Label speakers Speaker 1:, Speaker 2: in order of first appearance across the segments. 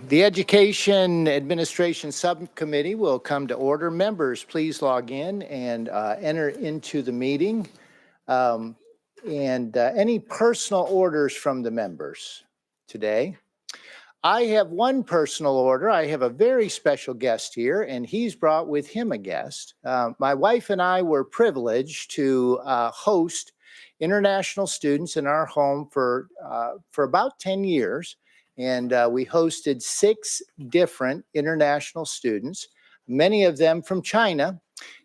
Speaker 1: The Education Administration Subcommittee will come to order. Members, please log in and enter into the meeting. Any personal orders from the members today? I have one personal order. I have a very special guest here, and he's brought with him a guest. My wife and I were privileged to host international students in our home for about 10 years. And we hosted 6 different international students, many of them from China,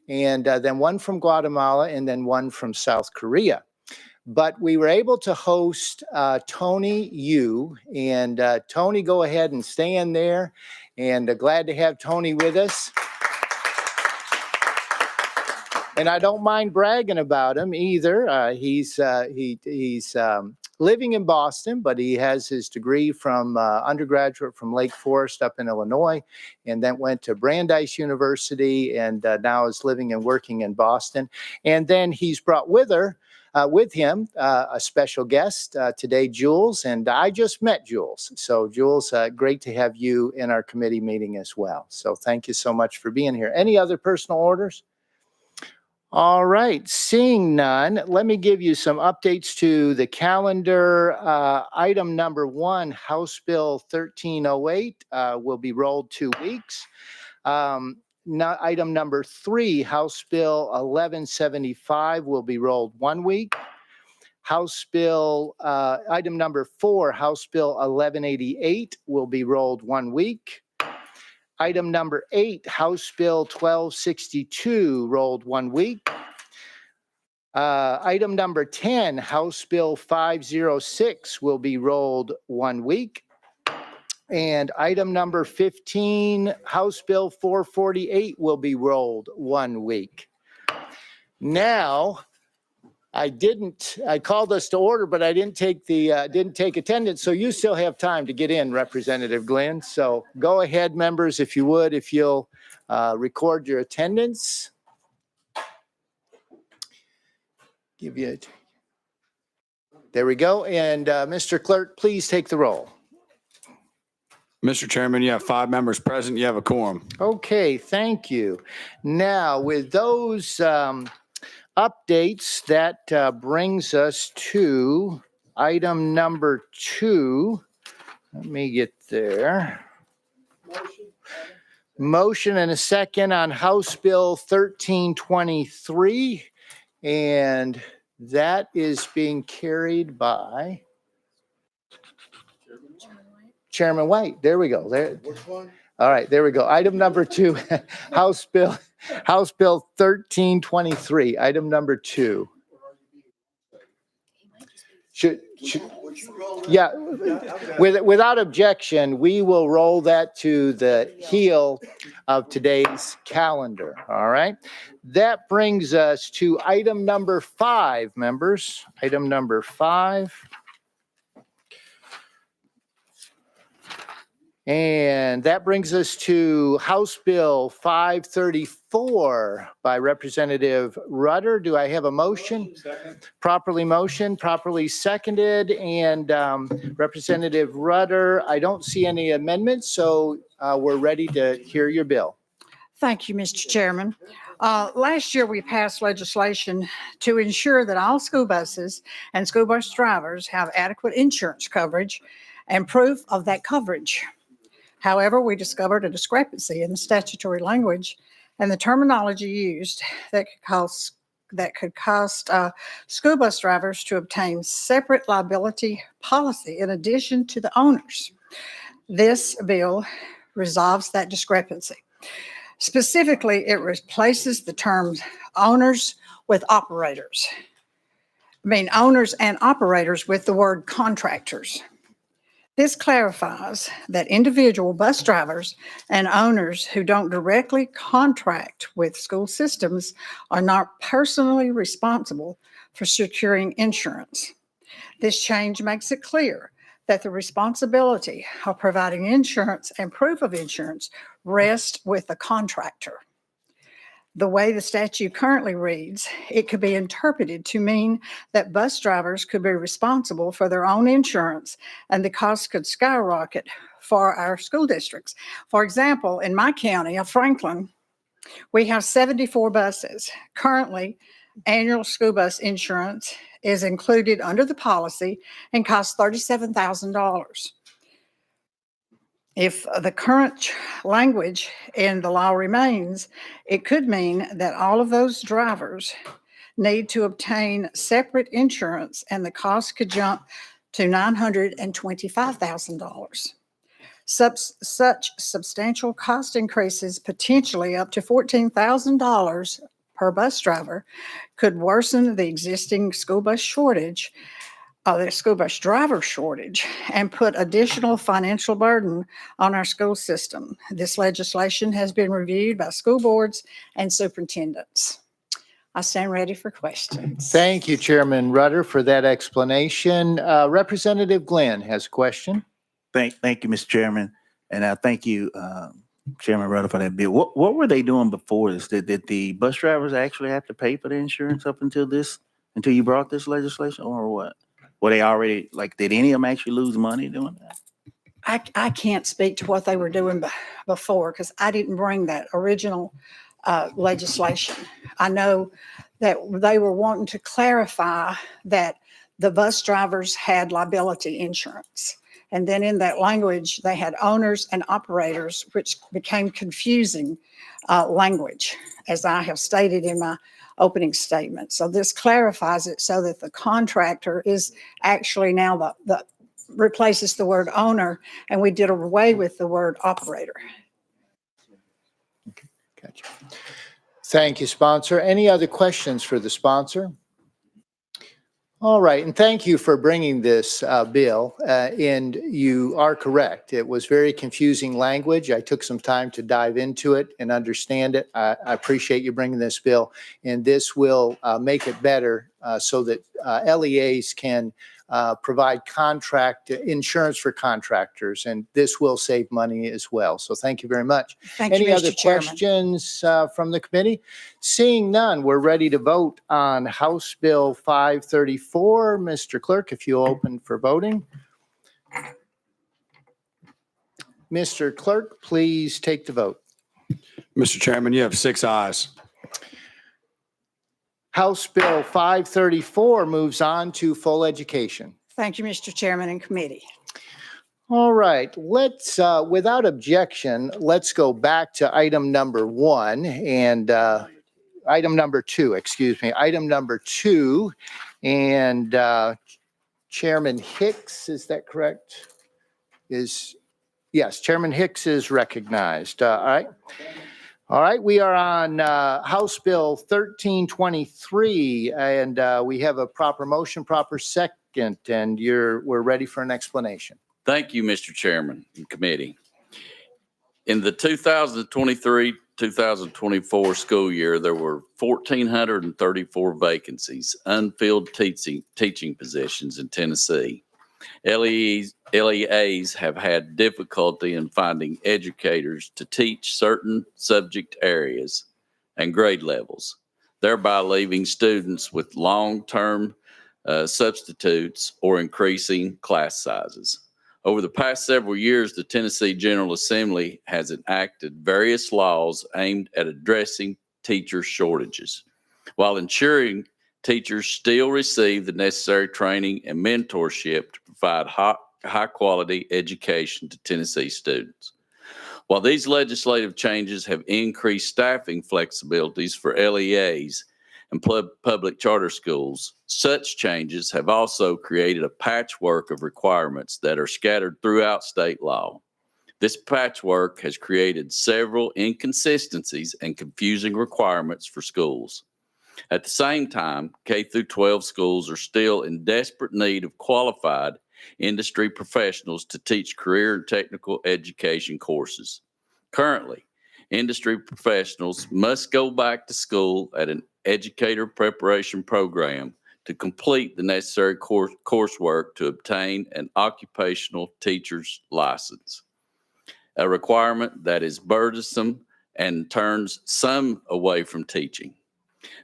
Speaker 1: and then one from Guatemala, and then one from South Korea. But we were able to host Tony Yu. And Tony, go ahead and stand there. And glad to have Tony with us. And I don't mind bragging about him either. He's living in Boston, but he has his degree from undergraduate from Lake Forest up in Illinois, and then went to Brandeis University, and now is living and working in Boston. And then he's brought with him a special guest today, Jules, and I just met Jules. So Jules, great to have you in our committee meeting as well. So thank you so much for being here. Any other personal orders? All right, seeing none, let me give you some updates to the calendar. Item number 1, House Bill 1308 will be rolled 2 weeks. Item number 3, House Bill 1175 will be rolled 1 week. Item number 4, House Bill 1188 will be rolled 1 week. Item number 8, House Bill 1262, rolled 1 week. Item number 10, House Bill 506 will be rolled 1 week. And item number 15, House Bill 448 will be rolled 1 week. Now, I called us to order, but I didn't take attendance. So you still have time to get in, Representative Glenn. So go ahead, members, if you'll record your attendance. There we go. And Mr. Clerk, please take the roll.
Speaker 2: Mr. Chairman, you have 5 members present. You have a quorum.
Speaker 1: Okay, thank you. Now, with those updates, that brings us to item number 2. Let me get there. Motion and a second on House Bill 1323, and that is being carried by Chairman White. There we go. There.
Speaker 3: Which one?
Speaker 1: All right, there we go. Item number 2, House Bill 1323. Item number 2. Yeah, without objection, we will roll that to the heel of today's calendar. All right. That brings us to item number 5, members. Item number 5. And that brings us to House Bill 534 by Representative Rutter. Do I have a motion? Properly motioned, properly seconded. And Representative Rutter, I don't see any amendments, so we're ready to hear your bill.
Speaker 4: Thank you, Mr. Chairman. Last year, we passed legislation to ensure that all school buses and school bus drivers have adequate insurance coverage and proof of that coverage. However, we discovered a discrepancy in the statutory language and the terminology used that could cost school bus drivers to obtain separate liability policy in addition to the owners. This bill resolves that discrepancy. Specifically, it replaces the terms owners with operators. Owners and operators with the word contractors. This clarifies that individual bus drivers and owners who don't directly contract with school systems are not personally responsible for securing insurance. This change makes it clear that the responsibility of providing insurance and proof of insurance rests with the contractor. The way the statute currently reads, it could be interpreted to mean that bus drivers could be responsible for their own insurance and the cost could skyrocket for our school districts. For example, in my county of Franklin, we have 74 buses. Currently, annual school bus insurance is included under the policy and costs $37,000. If the current language in the law remains, it could mean that all of those drivers need to obtain separate insurance and the cost could jump to $925,000. Such substantial cost increases, potentially up to $14,000 per bus driver, could worsen the existing school bus shortage, the school bus driver shortage, and put additional financial burden on our school system. This legislation has been reviewed by school boards and superintendents. I stand ready for questions.
Speaker 1: Thank you, Chairman Rudder, for that explanation. Representative Glenn has a question.
Speaker 3: Thank you, Mr. Chairman, and I thank you, Chairman Rudder, for that bill. What were they doing before this? Did the bus drivers actually have to pay for the insurance up until until you brought this legislation, or what? Were they already, did any of them actually lose money doing that?
Speaker 4: I can't speak to what they were doing before because I didn't bring that original legislation. I know that they were wanting to clarify that the bus drivers had liability insurance. And then in that language, they had owners and operators, which became confusing language, as I have stated in my opening statement. So this clarifies it so that the contractor is actually now the replaces the word owner, and we did away with the word operator.
Speaker 1: Okay, gotcha. Thank you, sponsor. Any other questions for the sponsor? All right, and thank you for bringing this bill, and you are correct. It was very confusing language. I took some time to dive into it and understand it. I appreciate you bringing this bill, and this will make it better so that LEAs can provide contract insurance for contractors, and this will save money as well. So thank you very much.
Speaker 4: Thank you,
Speaker 1: Any other
Speaker 4: Mr. Chairman.
Speaker 1: questions from the committee? Seeing none, we're ready to vote on House Bill 534. Mr. Clerk, if you open for voting. Mr. Clerk, please take the vote.
Speaker 2: Mr. Chairman, you have 6 ayes.
Speaker 1: House Bill 534 moves on to full education.
Speaker 4: Thank you, Mr. Chairman and committee.
Speaker 1: All right, let's, without objection, let's go back to item number 1 and item number 2, excuse me, item number 2. And Chairman Hicks, is that correct? Yes, Chairman Hicks is recognized. All right. All right, we are on House Bill 1323, and we have a proper motion, proper second, and we're ready for an explanation.
Speaker 5: Thank you, Mr. Chairman and committee. In the 2023-2024 school year, there were 1,434 vacancies, unfilled teaching positions in Tennessee. LEAs have had difficulty in finding educators to teach certain subject areas and grade levels, thereby leaving students with long-term substitutes or increasing class sizes. Over the past several years, the Tennessee General Assembly has enacted various laws aimed at addressing teacher shortages, while ensuring teachers still receive the necessary training and mentorship to provide high-quality education to Tennessee students. While these legislative changes have increased staffing flexibilities for LEAs and public charter schools, such changes have also created a patchwork of requirements that are scattered throughout state law. This patchwork has created several inconsistencies and confusing requirements for schools. At the same time, K-12 schools are still in desperate need of qualified industry professionals to teach career and technical education courses. Currently, industry professionals must go back to school at an educator preparation program to complete the necessary coursework to obtain an occupational teacher's license, a requirement that is burdensome and turns some away from teaching.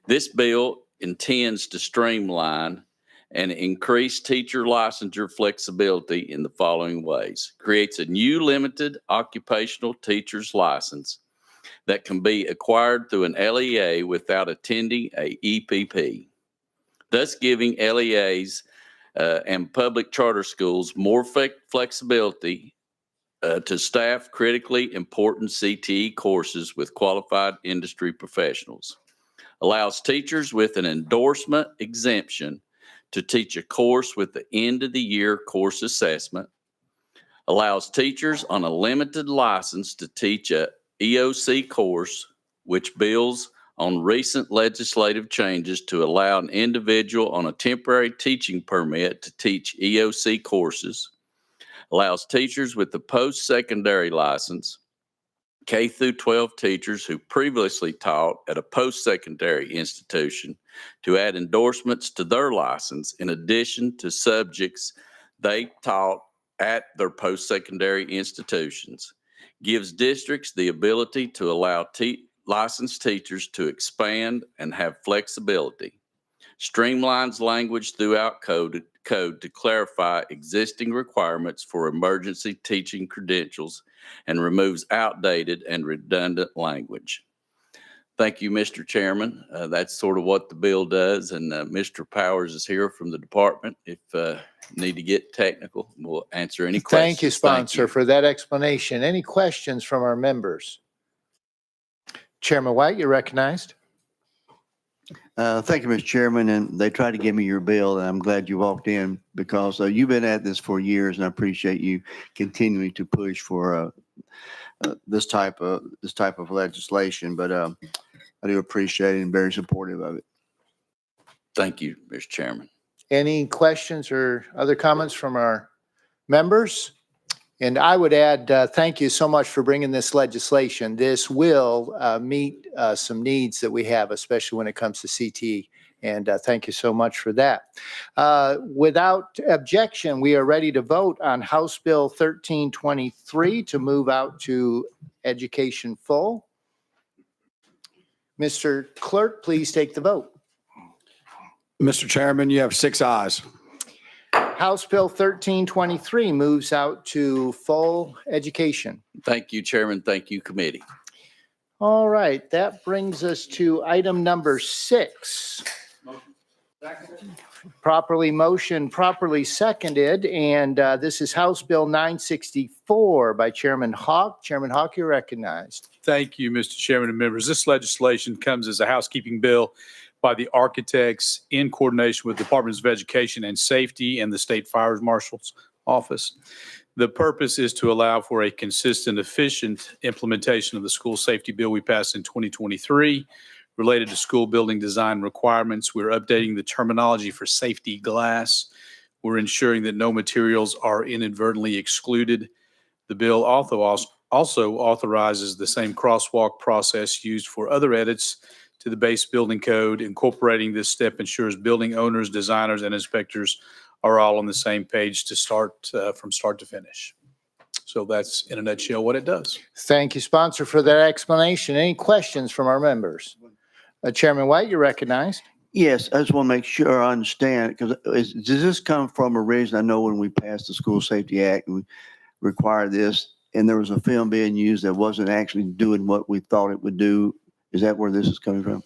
Speaker 5: This bill intends to streamline and increase teacher licensure flexibility in the following ways. Creates a new limited occupational teacher's license that can be acquired through an LEA without attending a EPP, thus giving LEAs and public charter schools more flexibility to staff critically important CTE courses with qualified industry professionals. Allows teachers with an endorsement exemption to teach a course with the end of the year course assessment. Allows teachers on a limited license to teach a EOC course, which builds on recent legislative changes to allow an individual on a temporary teaching permit to teach EOC courses. Allows teachers with the post-secondary license, K through 12 teachers who previously taught at a post-secondary institution, to add endorsements to their license in addition to subjects they taught at their post-secondary institutions. Gives districts the ability to allow licensed teachers to expand and have flexibility. Streamlines language throughout code to clarify existing requirements for emergency teaching credentials and removes outdated and redundant language. Thank you, Mr. Chairman. That's sort of what the bill does, and Mr. Powers is here from the department. If need to get technical, we'll answer any questions.
Speaker 1: Thank you, sponsor, for that explanation. Any questions from our members? Chairman White, you're recognized.
Speaker 6: Thank you, Mr. Chairman, and they tried to give me your bill, and I'm glad you walked in because you've been at this for years, and I appreciate you continuing to push for this type of legislation. But I do appreciate it and very supportive of it.
Speaker 5: Thank you, Mr. Chairman.
Speaker 1: Any questions or other comments from our members? And I would add, thank you so much for bringing this legislation. This will meet some needs that we have, especially when it comes to CTE. And thank you so much for that. Without objection, we are ready to vote on House Bill 1323 to move out to education full. Mr. Clerk, please take the vote.
Speaker 2: Mr. Chairman, you have 6 ayes.
Speaker 1: House Bill 1323 moves out to full education.
Speaker 5: Thank you, Chairman. Thank you, committee.
Speaker 1: All right, that brings us to item number 6. Properly motioned, properly seconded, and this is House Bill 964 by Chairman Hawk. Chairman Hawk, you're recognized.
Speaker 7: Thank you, Mr. Chairman and members. This legislation comes as a housekeeping bill by the architects in coordination with Departments of Education and Safety and the State Fire Marshal's Office. The purpose is to allow for a consistent, efficient implementation of the school safety bill we passed in 2023 related to school building design requirements. We're updating the terminology for safety glass. We're ensuring that no materials are inadvertently excluded. The bill also authorizes the same crosswalk process used for other edits to the base building code. Incorporating this step ensures building owners, designers, and inspectors are all on the same page to start from start to finish. So that's in a nutshell what it does.
Speaker 1: Thank you, sponsor, for that explanation. Any questions from our members? Chairman White, you're recognized.
Speaker 6: Yes, I just want to make sure I understand, because does this come from a reason? I know when we passed the School Safety Act, we required this, and there was a film being used that wasn't actually doing what we thought it would do. Is that where this is coming from?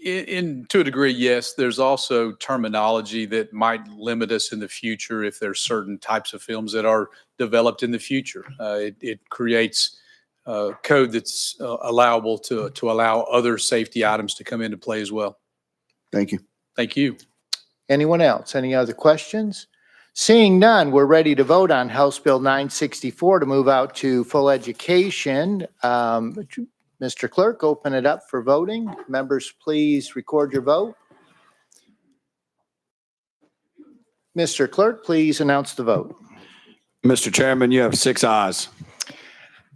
Speaker 7: To a degree, yes. There's also terminology that might limit us in the future if there's certain types of films that are developed in the future. It creates code that's allowable to allow other safety items to come into play as well.
Speaker 6: Thank you.
Speaker 7: Thank you.
Speaker 1: Anyone else? Any other questions? Seeing none, we're ready to vote on House Bill 964 to move out to full education. Mr. Clerk, open it up for voting. Members, please record your vote. Mr. Clerk, please announce the vote.
Speaker 2: Mr. Chairman, you have 6 ayes.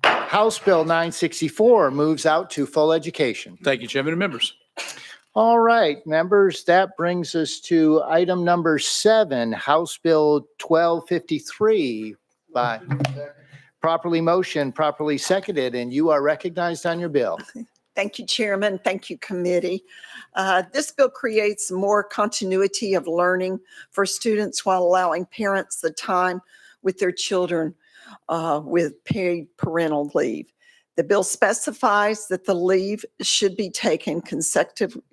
Speaker 1: House Bill 964 moves out to full education.
Speaker 7: Thank you, Chairman and members.
Speaker 1: All right, members, that brings us to item number 7, House Bill 1253 by properly motioned, properly seconded, and you are recognized on your bill.
Speaker 8: Thank you, Chairman. Thank you, Committee. This bill creates more continuity of learning for students while allowing parents the time with their children with paid parental leave. The bill specifies that the leave should be taken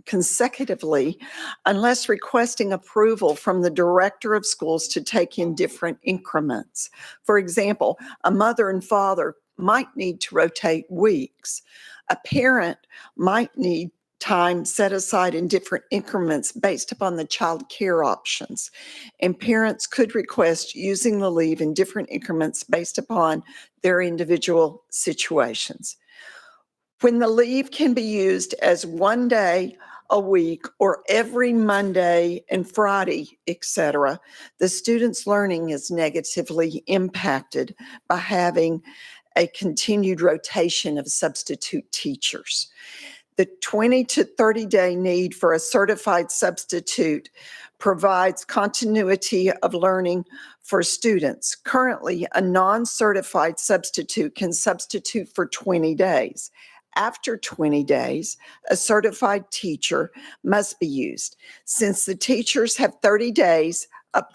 Speaker 8: consecutively unless requesting approval from the director of schools to take in different increments. For example, a mother and father might need to rotate weeks. A parent might need time set aside in different increments based upon the child care options. And parents could request using the leave in different increments based upon their individual situations. When the leave can be used as one day a week or every Monday and Friday, etc., the student's learning is negatively impacted by having a continued rotation of substitute teachers. The 20 to 30 day need for a certified substitute provides continuity of learning for students. Currently, a non-certified substitute can substitute for 20 days. After 20 days, a certified teacher must be used. Since the teachers have 30 days of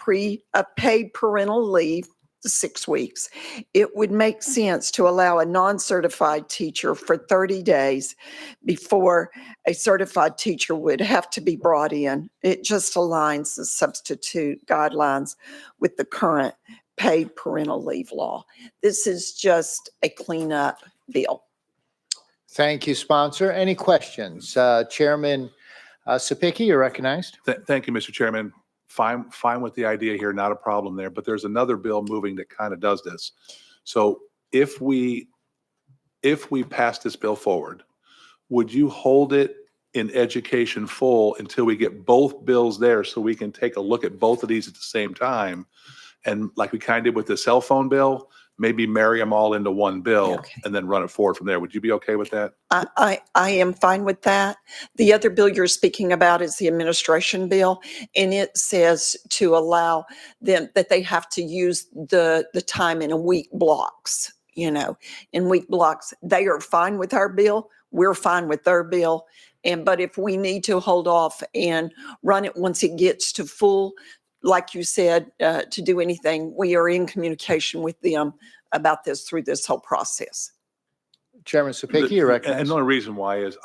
Speaker 8: paid parental leave, 6 weeks, it would make sense to allow a non-certified teacher for 30 days before a certified teacher would have to be brought in. It just aligns the substitute guidelines with the current paid parental leave law. This is just a cleanup bill.
Speaker 1: Thank you, sponsor. Any questions? Chairman Sapicki, you're recognized.
Speaker 9: Thank you, Mr. Chairman. Fine with the idea here, not a problem there, but there's another bill moving that kind of does this. So if we pass this bill forward, would you hold it in education full until we get both bills there so we can take a look at both of these at the same time? And like we kind of did with the cell phone bill, maybe marry them all into one bill
Speaker 8: Okay.
Speaker 9: and then run it forward from there. Would you be okay with that?
Speaker 8: I am fine with that. The other bill you're speaking about is the administration bill, and it says to allow them that they have to use the time in a week blocks, in week blocks. They are fine with our bill. We're fine with their bill. But if we need to hold off and run it once it gets to full, like you said, to do anything, we are in communication with them about this through this whole process.
Speaker 1: Chairman Sapicki, you're
Speaker 9: And
Speaker 1: recognized.
Speaker 9: the only reason why is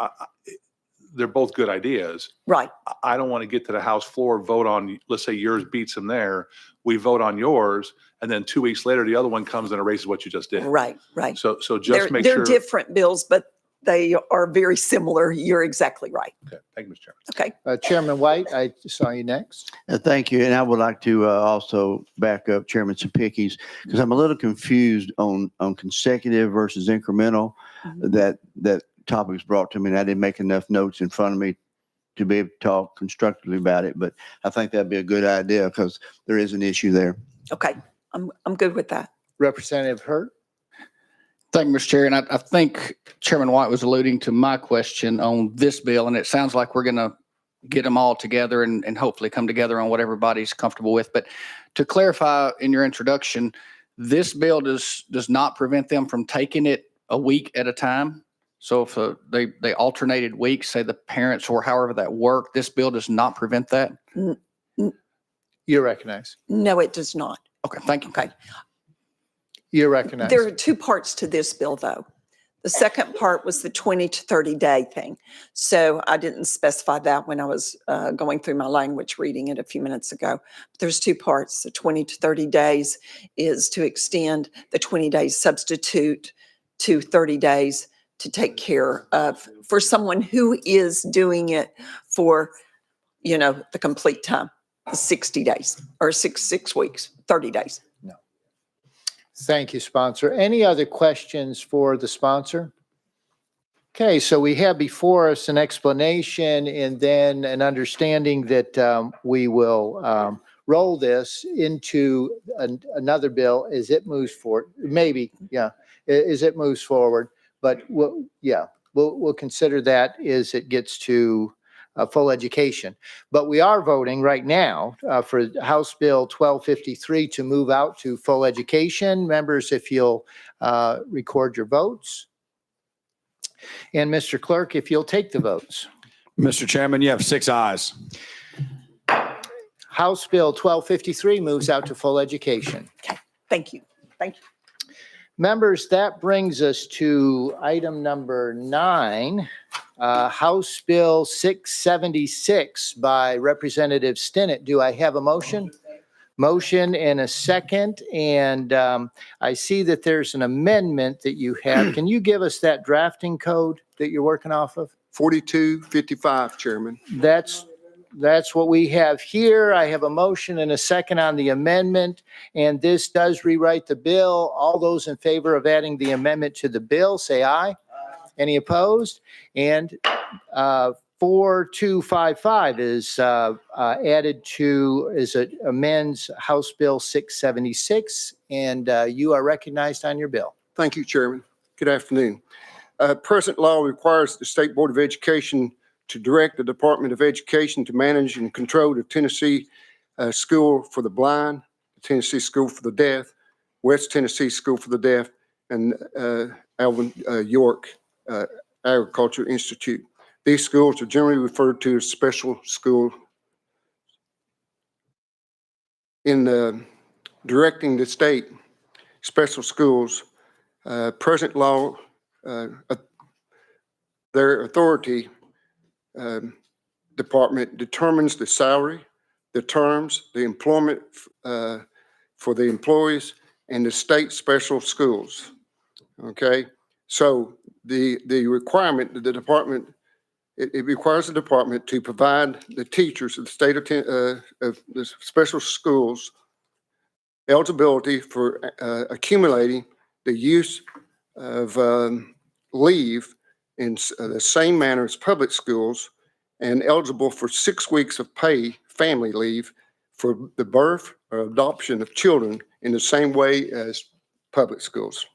Speaker 9: they're both good ideas.
Speaker 8: Right,
Speaker 9: I don't want to get to the House floor, vote on, let's say yours beats them there. We vote on yours, and then 2 weeks later, the other one comes and erases what you just did.
Speaker 8: right.
Speaker 9: So
Speaker 8: They're,
Speaker 9: just make
Speaker 8: they're
Speaker 9: sure.
Speaker 8: different bills, but they are very similar. You're exactly right.
Speaker 9: Okay, thank you, Mr. Chairman.
Speaker 8: Okay.
Speaker 1: Chairman White, I saw you next.
Speaker 6: Thank you. And I would like to also back up Chairman Sapicki's, because I'm a little confused on consecutive versus incremental.
Speaker 8: Mhm.
Speaker 6: That topic was brought to me, and I didn't make enough notes in front of me to be able to talk constructively about it. But I think that'd be a good idea because there is an issue there.
Speaker 8: Okay. I'm good with that.
Speaker 1: Representative Hurt.
Speaker 10: Thank you, Mr. Chair. And I think Chairman White was alluding to my question on this bill, and it sounds like we're going to get them all together and hopefully come together on what everybody's comfortable with. But to clarify in your introduction, this bill does not prevent them from taking it a week at a time. So if they alternated weeks, say the parents or however that worked, this bill does not prevent that?
Speaker 1: You're recognized.
Speaker 8: No, it does not.
Speaker 10: Okay, thank you.
Speaker 8: Okay.
Speaker 1: You're recognized.
Speaker 8: There are two parts to this bill, though. The second part was the 20 to 30 day thing. So I didn't specify that when I was going through my language, reading it a few minutes ago. But there's two parts. The 20 to 30 days is to extend the 20 days substitute to 30 days to take care of, for someone who is doing it for, the complete time, 60 days or six weeks, 30 days.
Speaker 1: Thank you, sponsor. Any other questions for the sponsor? Okay, so we have before us an explanation and then an understanding that we will roll this into another bill as it moves forward. Maybe, yeah, as it moves forward. But we'll consider that as it gets to full education. But we are voting right now for House Bill 1253 to move out to full education. Members, if you'll record your votes. And Mr. Clerk, if you'll take the votes.
Speaker 2: Mr. Chairman, you have 6 ayes.
Speaker 1: House Bill 1253 moves out to full education.
Speaker 8: Thank you. Thank you.
Speaker 1: Members, that brings us to item number 9, House Bill 676 by Representative Stinnett. Do I have a motion? Motion and a second, and I see that there's an amendment that you have. Can you give us that drafting code that you're working off of?
Speaker 11: 4255, Chairman.
Speaker 1: That's what we have here. I have a motion and a second on the amendment, and this does rewrite the bill. All those in favor of adding the amendment to the bill, say aye. Any opposed? And 4255 is added to, it amends House Bill 676, and you are recognized on your bill.
Speaker 11: Thank you, Chairman. Good afternoon. Present law requires the State Board of Education to direct the Department of Education to manage and control the Tennessee School for the Blind, the Tennessee School for the Deaf, West Tennessee School for the Deaf, and Alvin York Agriculture Institute. These schools are generally referred to as special schools. In directing the state special schools, present law, their authority department determines the salary, the terms, the employment for the employees, and the state special schools. Okay, so the requirement that the department, it requires the department to provide the teachers of the state of the special schools eligibility for accumulating the use of leave in the same manner as public schools, and eligible for 6 weeks of pay family leave for the birth or adoption of children in the same way as public schools.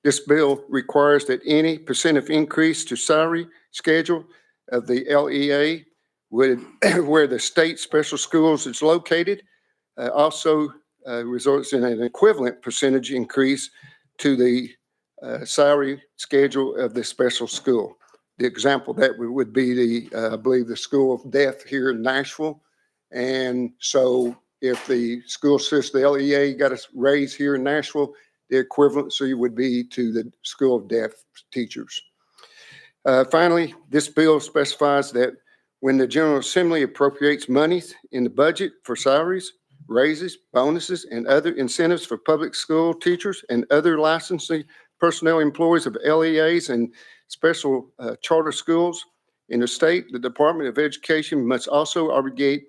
Speaker 11: This bill requires that any percent of increase to salary schedule of the LEA where the state special schools is located also results in an equivalent percentage increase to the salary schedule of the special school. The example that would be I believe the School of Deaf here in Nashville. And so if the school system, the LEA got a raise here in Nashville, the equivalency would be to the School of Deaf teachers. Finally, this bill specifies that when the General Assembly appropriates monies in the budget for salaries, raises, bonuses, and other incentives for public school teachers and other licensing personnel employees of LEAs and special charter schools in the state, the Department of Education must also obligate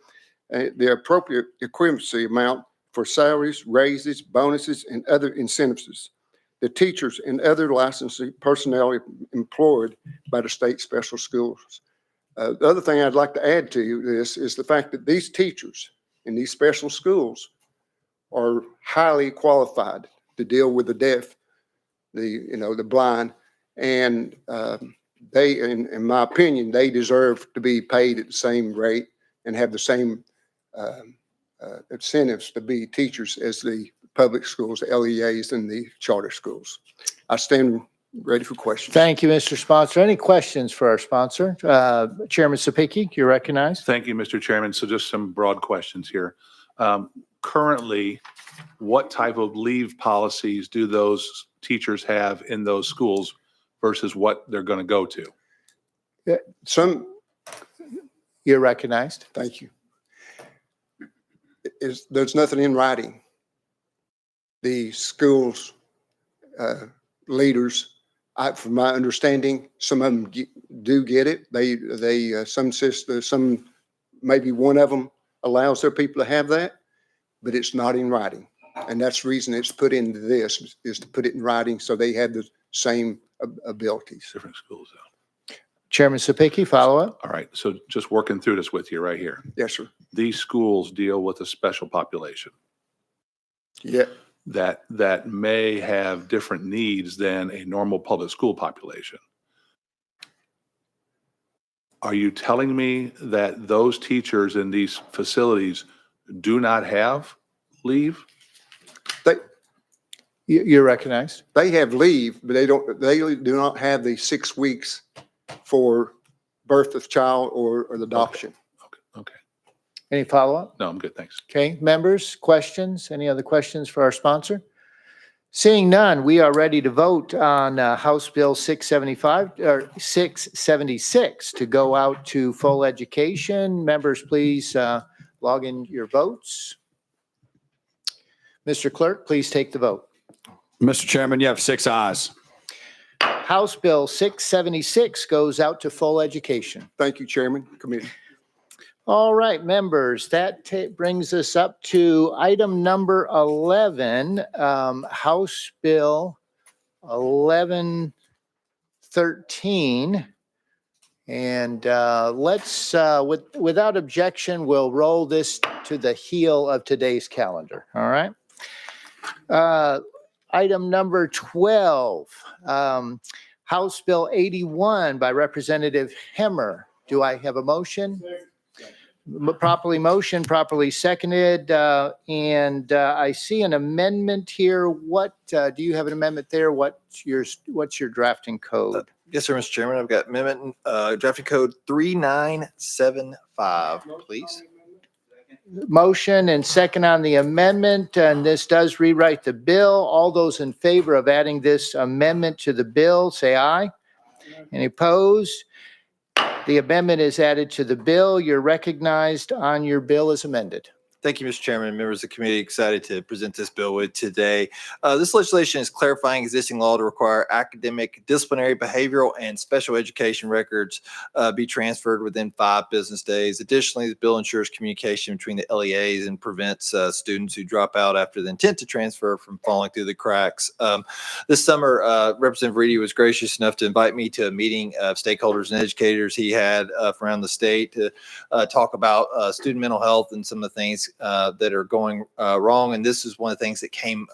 Speaker 11: the appropriate equivalency amount for salaries, raises, bonuses, and other incentives. The teachers and other licensing personnel employed by the state special schools. The other thing I'd like to add to this is the fact that these teachers in these special schools are highly qualified to deal with the deaf, the blind, and they, in my opinion, they deserve to be paid at the same rate and have the same incentives to be teachers as the public schools, the LEAs, and the charter schools. I stand ready for questions.
Speaker 1: Thank you, Mr. Sponsor. Any questions for our sponsor? Chairman Sapicki, you're recognized.
Speaker 9: Thank you, Mr. Chairman. So just some broad questions here. Currently, what type of leave policies do those teachers have in those schools versus what they're going to go to?
Speaker 1: You're recognized.
Speaker 11: Thank you. There's nothing in writing. The schools leaders, from my understanding, some of them do get it. Some maybe one of them allows their people to have that, but it's not in writing. And that's the reason it's put into this, is to put it in writing so they have the same abilities.
Speaker 9: Different schools, though.
Speaker 1: Chairman Sapicki, follow up.
Speaker 9: All right. So just working through this with you right here.
Speaker 11: Yes, sir.
Speaker 9: These schools deal with a special population.
Speaker 11: Yeah.
Speaker 9: That may have different needs than a normal public school population. Are you telling me that those teachers in these facilities do not have leave?
Speaker 1: You're recognized.
Speaker 11: They have leave, but they do not have the 6 weeks for birth of child or the adoption.
Speaker 9: Okay.
Speaker 1: Any follow-up?
Speaker 9: No, I'm good. Thanks.
Speaker 1: Okay, members, questions? Any other questions for our sponsor? Seeing none, we are ready to vote on House Bill 675 or 676 to go out to full education. Members, please log in your votes. Mr. Clerk, please take the vote.
Speaker 2: Mr. Chairman, you have 6 ayes.
Speaker 1: House Bill 676 goes out to full education.
Speaker 11: Thank you, Chairman, Committee.
Speaker 1: All right, members, that brings us up to item number 11, House Bill 1113. And let's, without objection, we'll roll this to the heel of today's calendar, all right? Item number 12, House Bill 81 by Representative Hemmer. Do I have a motion? Properly motioned, properly seconded, and I see an amendment here. What, do you have an amendment there? What's your drafting code?
Speaker 12: Yes, sir, Mr. Chairman. I've got amendment, drafting code 3975, please.
Speaker 1: Motion and second on the amendment, and this does rewrite the bill. All those in favor of adding this amendment to the bill, say aye. Any opposed? The amendment is added to the bill. You're recognized on your bill as amended.
Speaker 12: Thank you, Mr. Chairman and members of the committee. Excited to present this bill with today. This legislation is clarifying existing law to require academic, disciplinary, behavioral, and special education records be transferred within 5 business days. Additionally, the bill ensures communication between the LEAs and prevents students who drop out after the intent to transfer from falling through the cracks. This summer, Representative Reedy was gracious enough to invite me to a meeting of stakeholders and educators he had from around the state to talk about student mental health and some of the things that are going wrong. And this is one of the things that came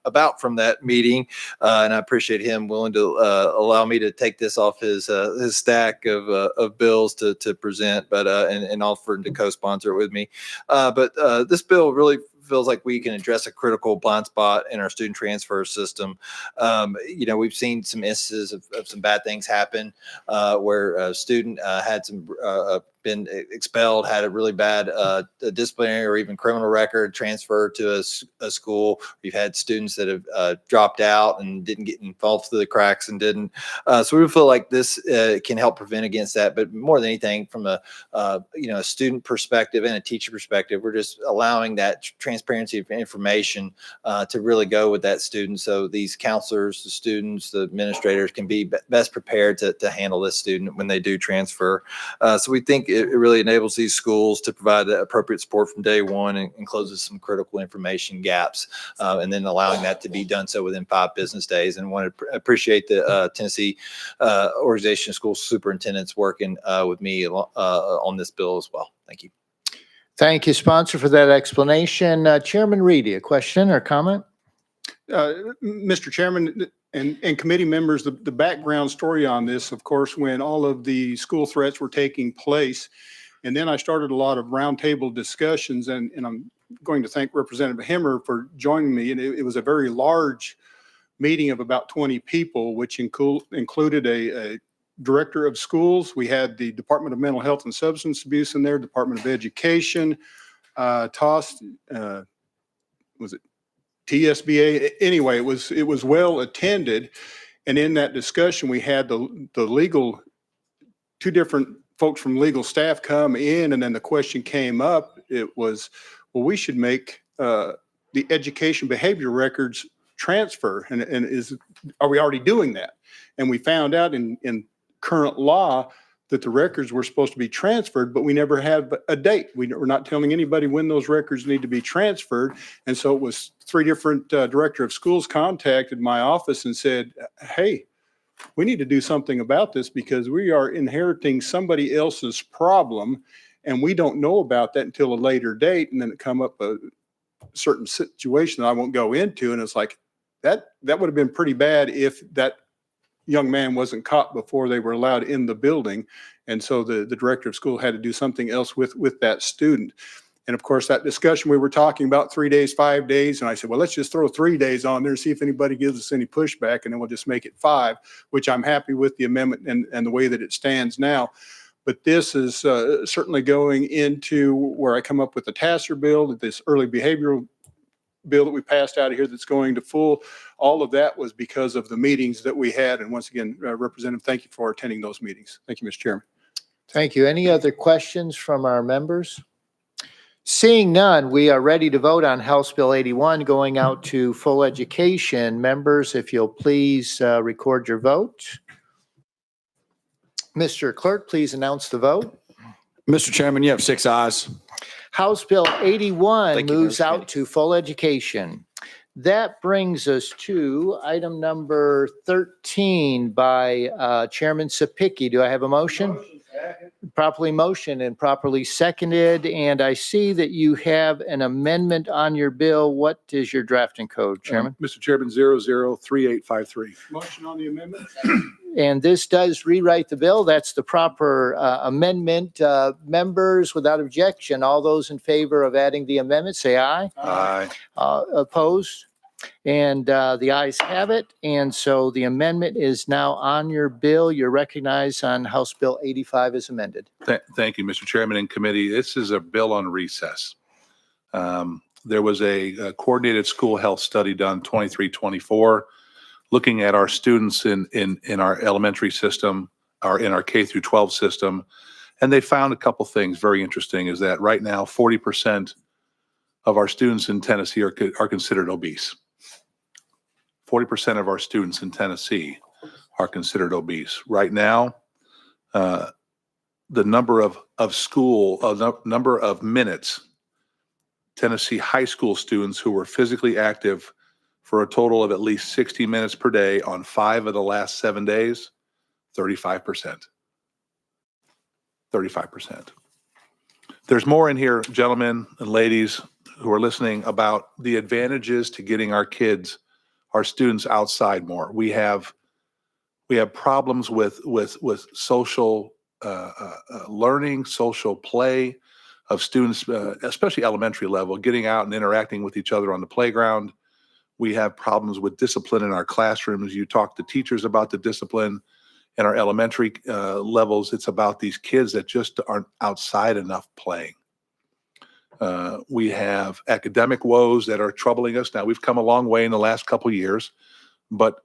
Speaker 12: about from that meeting. And I appreciate him willing to allow me to take this off his stack of bills to present, but and offer to co-sponsor it with me. But this bill really feels like we can address a critical blind spot in our student transfer system. We've seen some instances of some bad things happen where a student had some been expelled, had a really bad disciplinary or even criminal record, transferred to a school. We've had students that have dropped out and didn't get involved through the cracks and didn't. So we feel like this can help prevent against that. But more than anything, from a student perspective and a teacher perspective, we're just allowing that transparency of information to really go with that student. So these counselors, the students, the administrators can be best prepared to handle this student when they do transfer. So we think it really enables these schools to provide the appropriate support from day one and closes some critical information gaps, and then allowing that to be done so within 5 business days. And want to appreciate the Tennessee Organization of School Superintendents working with me on this bill as well. Thank you.
Speaker 1: Thank you, sponsor, for that explanation. Chairman Reedy, a question or comment?
Speaker 13: Mr. Chairman and committee members, the background story on this, of course, when all of the school threats were taking place, and then I started a lot of roundtable discussions, and I'm going to thank Representative Hemmer for joining me. And it was a very large meeting of about 20 people, which included a director of schools. We had the Department of Mental Health and Substance Abuse in there, Department of Education, TSBA. Anyway, it was well attended. And in that discussion, we had the legal, 2 different folks from legal staff come in, and then the question came up. It was, well, we should make the education behavior records transfer. And are we already doing that? And we found out in current law that the records were supposed to be transferred, but we never have a date. We're not telling anybody when those records need to be transferred. And so it was 3 different director of schools contacted my office and said, hey, we need to do something about this because we are inheriting somebody else's problem and we don't know about that until a later date. And then it come up a certain situation that I won't go into. And it's like, that would have been pretty bad if that young man wasn't caught before they were allowed in the building. And so the director of school had to do something else with that student. And of course, that discussion, we were talking about 3 days, 5 days. And I said, well, let's just throw 3 days on there and see if anybody gives us any pushback. And then we'll just make it 5, which I'm happy with the amendment and the way that it stands now. But this is certainly going into where I come up with the TASER bill, this early behavioral bill that we passed out of here that's going to full. All of that was because of the meetings that we had. And once again, Representative, thank you for attending those meetings. Thank you, Mr. Chairman.
Speaker 1: Thank you. Any other questions from our members? Seeing none, we are ready to vote on House Bill 81 going out to full education. Members, if you'll please record your vote. Mr. Clerk, please announce the vote.
Speaker 2: Mr. Chairman, you have 6 ayes.
Speaker 1: House Bill 81
Speaker 12: Thank you,
Speaker 1: moves
Speaker 12: Mr.
Speaker 1: out to full education. That brings us to item number 13 by Chairman Sapicki. Do I have a motion? Properly motioned and properly seconded. And I see that you have an amendment on your bill. What is your drafting code, Chairman?
Speaker 9: Mr. Chairman, 003853.
Speaker 13: Motion on the amendment?
Speaker 1: And this does rewrite the bill. That's the proper amendment. Members, without objection, all those in favor of adding the amendment, say aye.
Speaker 9: Aye.
Speaker 1: Opposed? And the ayes have it. And so the amendment is now on your bill. You're recognized on House Bill 85 as amended.
Speaker 9: Thank you, Mr. Chairman and committee. This is a bill on recess. There was a coordinated school health study done 23-24, looking at our students in our elementary system, or in our K through 12 system. And they found a couple things very interesting, is that right now 40% of our students in Tennessee are considered obese. 40% of our students in Tennessee are considered obese. Right now, the number of number of minutes Tennessee high school students who were physically active for a total of at least 60 minutes per day on 5 of the last 7 days, 35%. 35%. There's more in here, gentlemen and ladies who are listening, about the advantages to getting our kids, our students, outside more. We have problems with social learning, social play of students, especially elementary level, getting out and interacting with each other on the playground. We have problems with discipline in our classrooms. You talk to teachers about the discipline in our elementary levels. It's about these kids that just aren't outside enough playing. We have academic woes that are troubling us. Now, we've come a long way in the last couple of years, but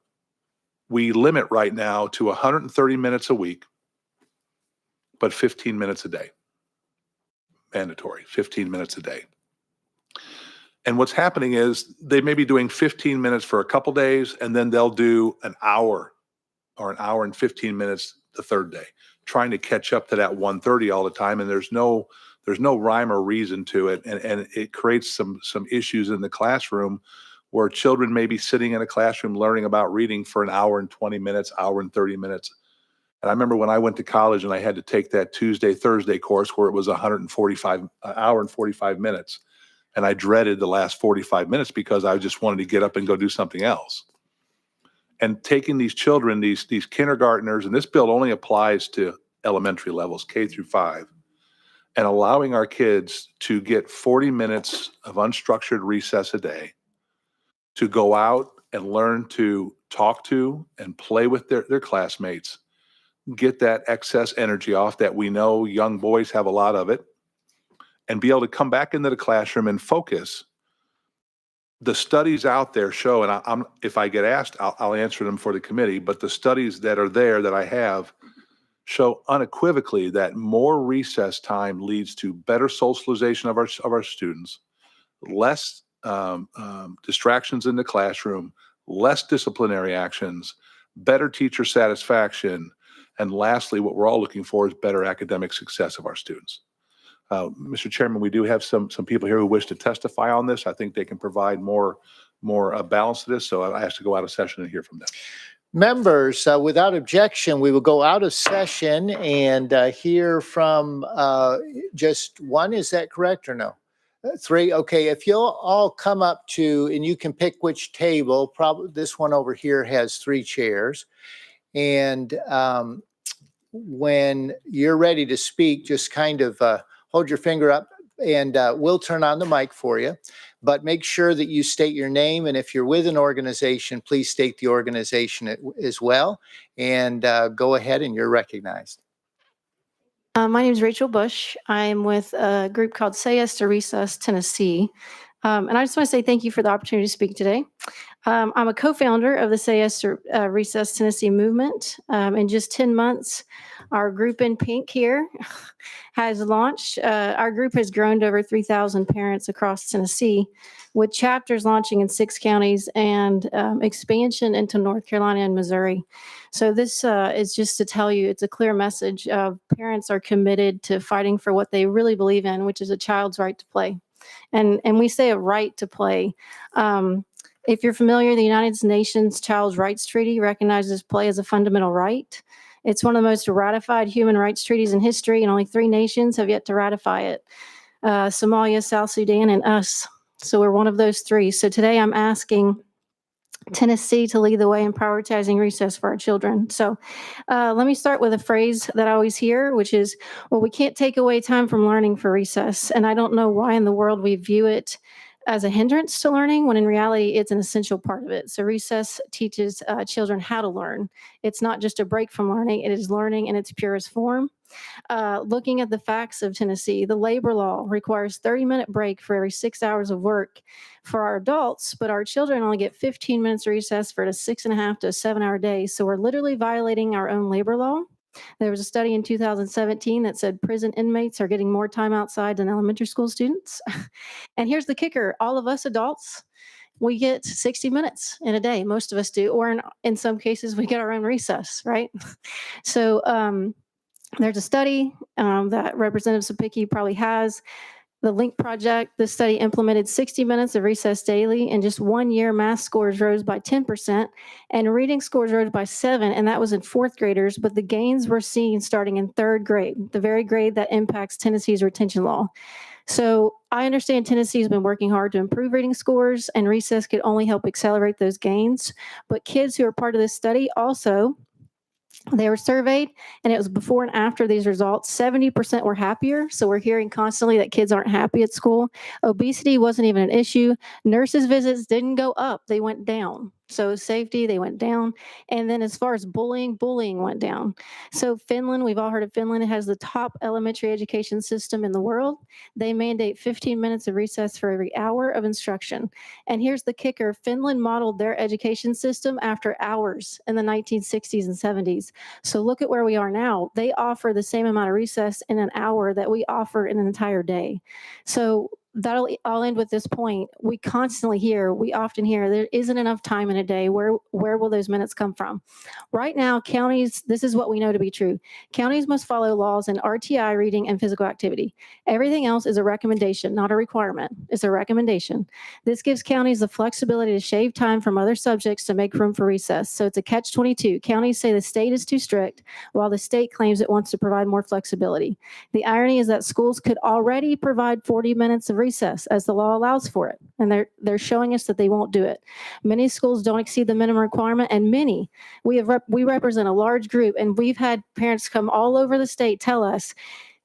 Speaker 9: we limit right now to 130 minutes a week, but 15 minutes a day. Mandatory, 15 minutes a day. And what's happening is they may be doing 15 minutes for a couple days, and then they'll do an hour or an hour and 15 minutes the third day, trying to catch up to that 130 all the time. And there's no rhyme or reason to it. And it creates some issues in the classroom where children may be sitting in a classroom learning about reading for an hour and 20 minutes, hour and 30 minutes. And I remember when I went to college and I had to take that Tuesday, Thursday course where it was 145 hour and 45 minutes. And I dreaded the last 45 minutes because I just wanted to get up and go do something else. And taking these children, these kindergartners, and this bill only applies to elementary levels, K through 5, and allowing our kids to get 40 minutes of unstructured recess a day to go out and learn to talk to and play with their classmates, get that excess energy off that we know young boys have a lot of it, and be able to come back into the classroom and focus. The studies out there show, and if I get asked, I'll answer them for the committee, but the studies that are there that I have show unequivocally that more recess time leads to better socialization of our students, less distractions in the classroom, less disciplinary actions, better teacher satisfaction, and lastly, what we're all looking for is better academic success of our students. Mr. Chairman, we do have some people here who wish to testify on this. I think they can provide more balance to this, so I ask to go out of session and hear from them.
Speaker 1: Members, without objection, we will go out of session and hear from just one. Is that correct or no? 3. Okay, if you'll all come up to, and you can pick which table, probably this one over here has 3 chairs. And when you're ready to speak, just kind of hold your finger up and we'll turn on the mic for you. But make sure that you state your name. And if you're with an organization, please state the organization as well. And go ahead and you're recognized.
Speaker 14: My name is Rachel Bush. I'm with a group called Say Yes to Recess Tennessee. And I just want to say thank you for the opportunity to speak today. I'm a co-founder of the Say Yes to Recess Tennessee movement. In just 10 months, our group in pink here has launched. Our group has grown to over 3,000 parents across Tennessee, with chapters launching in 6 counties and expansion into North Carolina and Missouri. So this is just to tell you, it's a clear message of parents are committed to fighting for what they really believe in, which is a child's right to play. And we say a right to play. If you're familiar, the United Nations Child's Rights Treaty recognizes play as a fundamental right. It's one of the most ratified human rights treaties in history, and only 3 nations have yet to ratify it. Somalia, South Sudan, and us. So we're one of those 3. So today I'm asking Tennessee to lead the way in prioritizing recess for our children. So let me start with a phrase that I always hear, which is, well, we can't take away time from learning for recess. And I don't know why in the world we view it as a hindrance to learning, when in reality, it's an essential part of it. So recess teaches children how to learn. It's not just a break from learning, it is learning in its purest form. Looking at the facts of Tennessee, the labor law requires 30-minute break for every 6 hours of work for our adults, but our children only get 15 minutes recess for a 6.5 to 7-hour day. So we're literally violating our own labor law. There was a study in 2017 that said prison inmates are getting more time outside than elementary school students. And here's the kicker. All of us adults, we get 60 minutes in a day. Most of us do, or in some cases, we get our own recess, right? So there's a study that Representative Subcommittee probably has. The LINK project, this study implemented 60 minutes of recess daily. In just 1 year, math scores rose by 10% and reading scores rose by 7%, and that was in 4th graders, but the gains were seen starting in 3rd grade, the very grade that impacts Tennessee's retention law. So I understand Tennessee has been working hard to improve reading scores, and recess could only help accelerate those gains. But kids who are part of this study also, they were surveyed, and it was before and after these results. 70% were happier. So we're hearing constantly that kids aren't happy at school. Obesity wasn't even an issue. Nurses' visits didn't go up, they went down. So safety, they went down. And then as far as bullying went down. So Finland, we've all heard of Finland. It has the top elementary education system in the world. They mandate 15 minutes of recess for every hour of instruction. And here's the kicker. Finland modeled their education system after hours in the 1960s and 70s. So look at where we are now. They offer the same amount of recess in an hour that we offer in an entire day. So I'll end with this point. We often hear there isn't enough time in a day. Where will those minutes come from? Right now, counties, this is what we know to be true. Counties must follow laws in RTI, reading, and physical activity. Everything else is a recommendation, not a requirement. It's a recommendation. This gives counties the flexibility to shave time from other subjects to make room for recess. So it's a catch-22. Counties say the state is too strict, while the state claims it wants to provide more flexibility. The irony is that schools could already provide 40 minutes of recess as the law allows for it. And they're showing us that they won't do it. Many schools don't exceed the minimum requirement, and many, we represent a large group, and we've had parents come all over the state tell us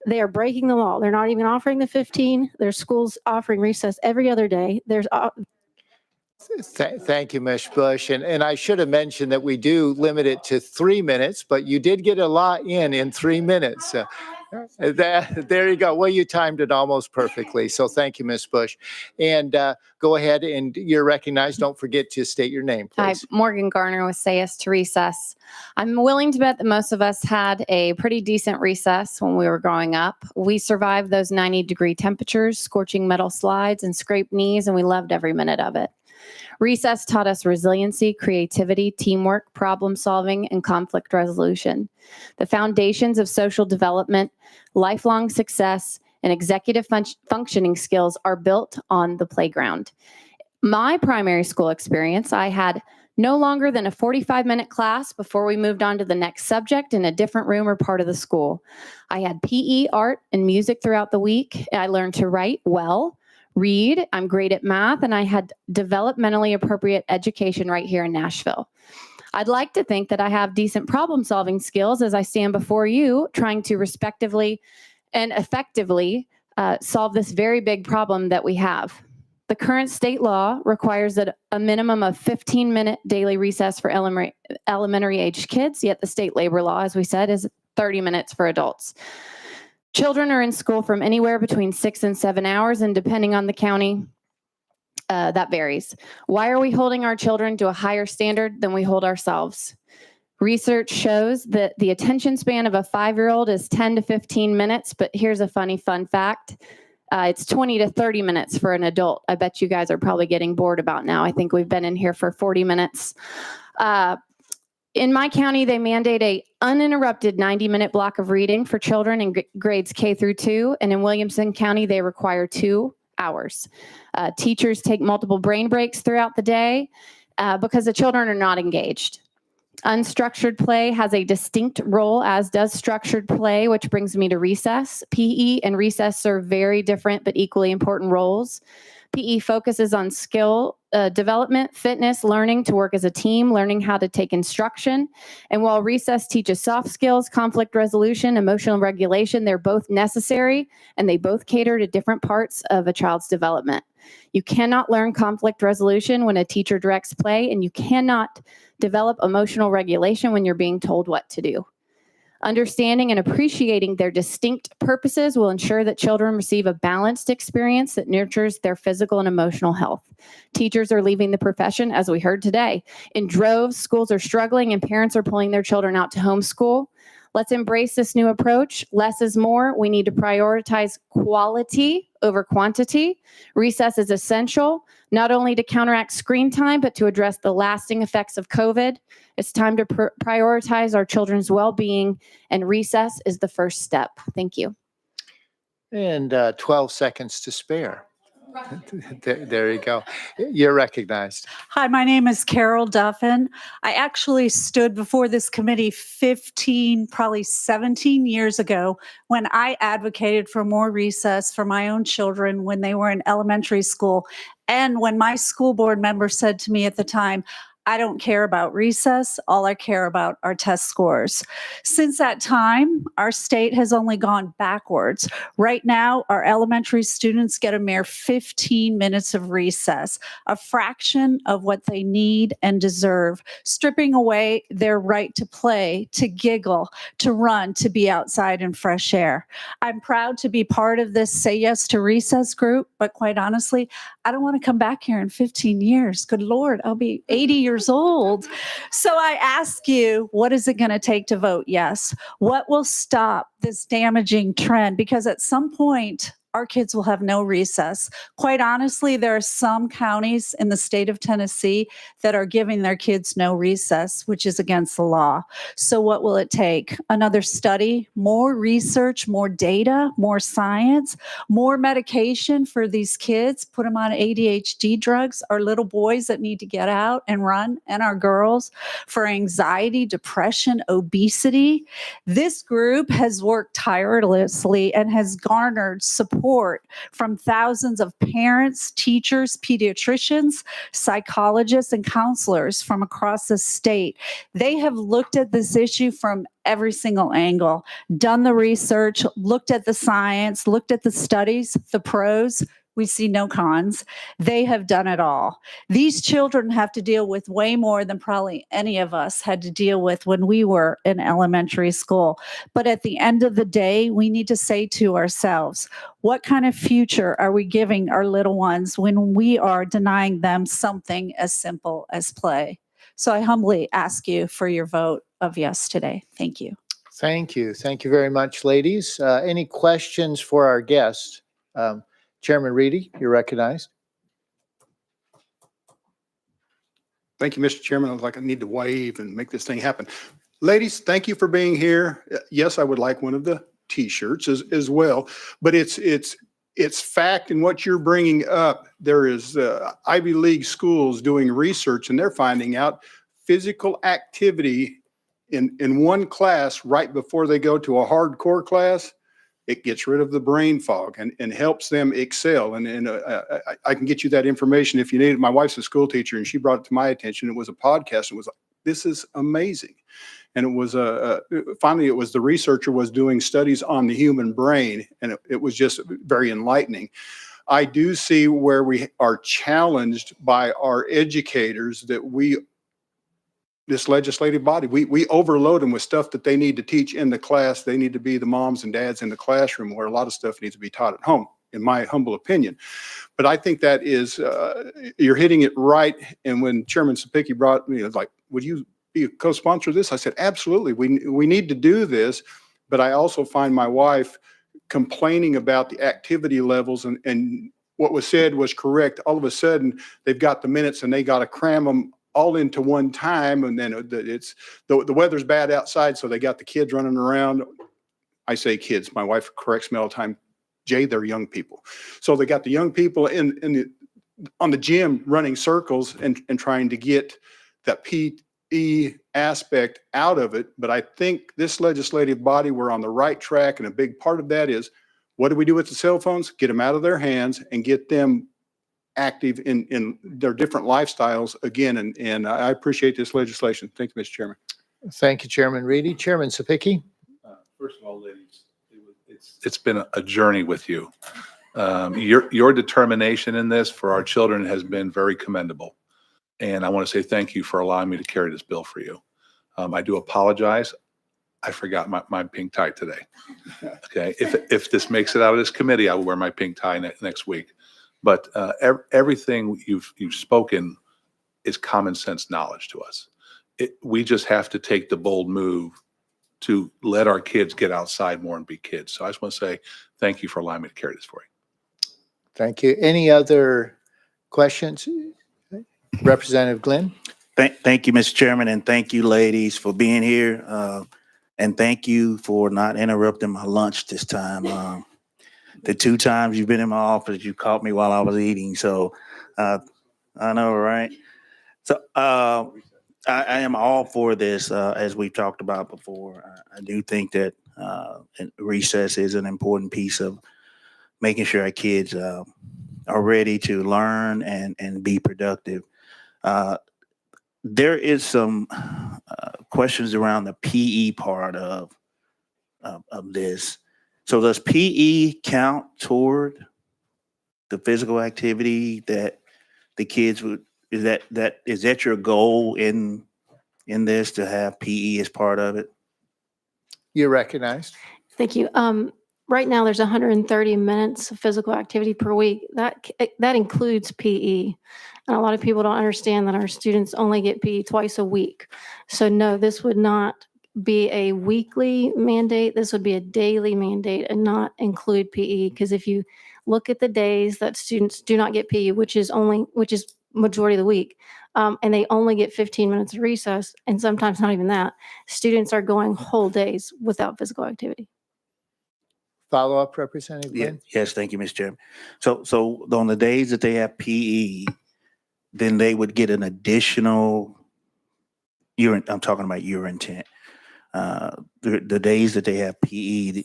Speaker 14: they are breaking the law. They're not even offering the 15. There's schools offering recess every other day.
Speaker 1: Thank you, Ms. Bush. And I should have mentioned that we do limit it to 3 minutes, but you did get a lot in 3 minutes. There you go. Well, you timed it almost perfectly. So thank you, Ms. Bush. And go ahead, and you're recognized. Don't forget to state your name,
Speaker 15: Hi,
Speaker 1: please.
Speaker 15: Morgan Garner with Say Yes to Recess. I'm willing to bet that most of us had a pretty decent recess when we were growing up. We survived those 90-degree temperatures, scorching metal slides, and scraped knees, and we loved every minute of it. Recess taught us resiliency, creativity, teamwork, problem solving, and conflict resolution. The foundations of social development, lifelong success, and executive functioning skills are built on the playground. My primary school experience, I had no longer than a 45-minute class before we moved on to the next subject in a different room or part of the school. I had PE, art, and music throughout the week. I learned to write well, read, I'm great at math, and I had developmentally appropriate education right here in Nashville. I'd like to think that I have decent problem solving skills as I stand before you trying to respectively and effectively solve this very big problem that we have. The current state law requires that a minimum of 15-minute daily recess for elementary aged kids, yet the state labor law, as we said, is 30 minutes for adults. Children are in school from anywhere between 6 and 7 hours, and depending on the county, that varies. Why are we holding our children to a higher standard than we hold ourselves? Research shows that the attention span of a 5-year-old is 10 to 15 minutes, but here's a fun fact. It's 20 to 30 minutes for an adult. I bet you guys are probably getting bored about now. I think we've been in here for 40 minutes. In my county, they mandate a uninterrupted 90-minute block of reading for children in grades K through 2. And in Williamson County, they require 2 hours. Teachers take multiple brain breaks throughout the day because the children are not engaged. Unstructured play has a distinct role, as does structured play, which brings me to recess. PE and recess serve very different but equally important roles. PE focuses on skill development, fitness, learning to work as a team, learning how to take instruction. And while recess teaches soft skills, conflict resolution, emotional regulation, they're both necessary and they both cater to different parts of a child's development. You cannot learn conflict resolution when a teacher directs play, and you cannot develop emotional regulation when you're being told what to do. Understanding and appreciating their distinct purposes will ensure that children receive a balanced experience that nurtures their physical and emotional health. Teachers are leaving the profession, as we heard today. In droves, schools are struggling and parents are pulling their children out to homeschool. Let's embrace this new approach. Less is more. We need to prioritize quality over quantity. Recess is essential, not only to counteract screen time, but to address the lasting effects of COVID. It's time to prioritize our children's well-being, and recess is the first step. Thank you.
Speaker 1: And 12 seconds to spare. There you go. You're recognized.
Speaker 16: Hi, my name is Carol Duffin. I actually stood before this committee 15, probably 17 years ago when I advocated for more recess for my own children when they were in elementary school. And when my school board member said to me at the time, I don't care about recess. All I care about are test scores. Since that time, our state has only gone backwards. Right now, our elementary students get a mere 15 minutes of recess, a fraction of what they need and deserve, stripping away their right to play, to giggle, to run, to be outside in fresh air. I'm proud to be part of this Say Yes to Recess group, but quite honestly, I don't want to come back here in 15 years. Good Lord, I'll be 80 years old. So I ask you, what is it going to take to vote yes? What will stop this damaging trend? Because at some point, our kids will have no recess. Quite honestly, there are some counties in the state of Tennessee that are giving their kids no recess, which is against the law. So what will it take? Another study, more research, more data, more science, more medication for these kids, put them on ADHD drugs, our little boys that need to get out and run, and our girls for anxiety, depression, obesity. This group has worked tirelessly and has garnered support from thousands of parents, teachers, pediatricians, psychologists, and counselors from across the state. They have looked at this issue from every single angle, done the research, looked at the science, looked at the studies, the pros. We see no cons. They have done it all. These children have to deal with way more than probably any of us had to deal with when we were in elementary school. But at the end of the day, we need to say to ourselves, what kind of future are we giving our little ones when we are denying them something as simple as play? So I humbly ask you for your vote of yes today. Thank you.
Speaker 1: Thank you. Thank you very much, ladies. Any questions for our guest? Chairman Reedy, you're recognized.
Speaker 13: Thank you, Mr. Chairman. I was like, I need to wave and make this thing happen. Ladies, thank you for being here. Yes, I would like one of the T-shirts as well, but it's fact in what you're bringing up. There is Ivy League schools doing research, and they're finding out physical activity in one class right before they go to a hardcore class. It gets rid of the brain fog and helps them excel. And I can get you that information if you need it. My wife's a school teacher, and she brought it to my attention. It was a podcast. It was this is amazing. And it was finally, it was the researcher was doing studies on the human brain, and it was just very enlightening. I do see where we are challenged by our educators that this legislative body, we overload them with stuff that they need to teach in the class. They need to be the moms and dads in the classroom, where a lot of stuff needs to be taught at home, in my humble opinion. But I think that is, you're hitting it right. And when Chairman Sapicki brought me, like, would you be a co-sponsor of this? I said, absolutely. We need to do this. But I also find my wife complaining about the activity levels, and what was said was correct. All of a sudden, they've got the minutes and they got to cram them all into one time. And then the weather's bad outside, so they got the kids running around. I say kids, my wife corrects me all the time. Jay, they're young people. So they got the young people on the gym running circles and trying to get that PE aspect out of it. But I think this legislative body, we're on the right track. And a big part of that is, what do we do with the cell phones? Get them out of their hands and get them active in their different lifestyles again. And I appreciate this legislation. Thank you, Mr. Chairman.
Speaker 1: Thank you, Chairman Reedy. Chairman Sapicki?
Speaker 9: First of all, ladies, it's been a journey with you. Your determination in this for our children has been very commendable. And I want to say thank you for allowing me to carry this bill for you. I do apologize. I forgot my pink tie today. Okay. If this makes it out of this committee, I will wear my pink tie next week. But everything you've spoken is common sense knowledge to us. We just have to take the bold move to let our kids get outside more and be kids. So I just want to say thank you for allowing me to carry this for you.
Speaker 1: Thank you. Any other questions? Representative Glenn?
Speaker 3: Thank you, Mr. Chairman, and thank you, ladies, for being here. And thank you for not interrupting my lunch this time. The 2 times you've been in my office, you caught me while I was eating. So I know, right? So I am all for this, as we've talked about before. I do think that recess is an important piece of making sure our kids are ready to learn and be productive. There is some questions around the PE part of this. So does PE count toward the physical activity that the kids would? Is that your goal in this, to have PE as part of it?
Speaker 1: You're recognized.
Speaker 14: Thank you. Right now, there's 130 minutes of physical activity per week. That includes PE. And a lot of people don't understand that our students only get PE twice a week. So no, this would not be a weekly mandate. This would be a daily mandate and not include PE. Because if you look at the days that students do not get PE, which is majority of the week, and they only get 15 minutes of recess, and sometimes not even that, students are going whole days without physical activity.
Speaker 1: Follow-up, Representative Glenn?
Speaker 3: Yes, thank you, Mr. Chairman. So on the days that they have PE, then they would get an additional urine. I'm talking about urine tent. The days that they have PE,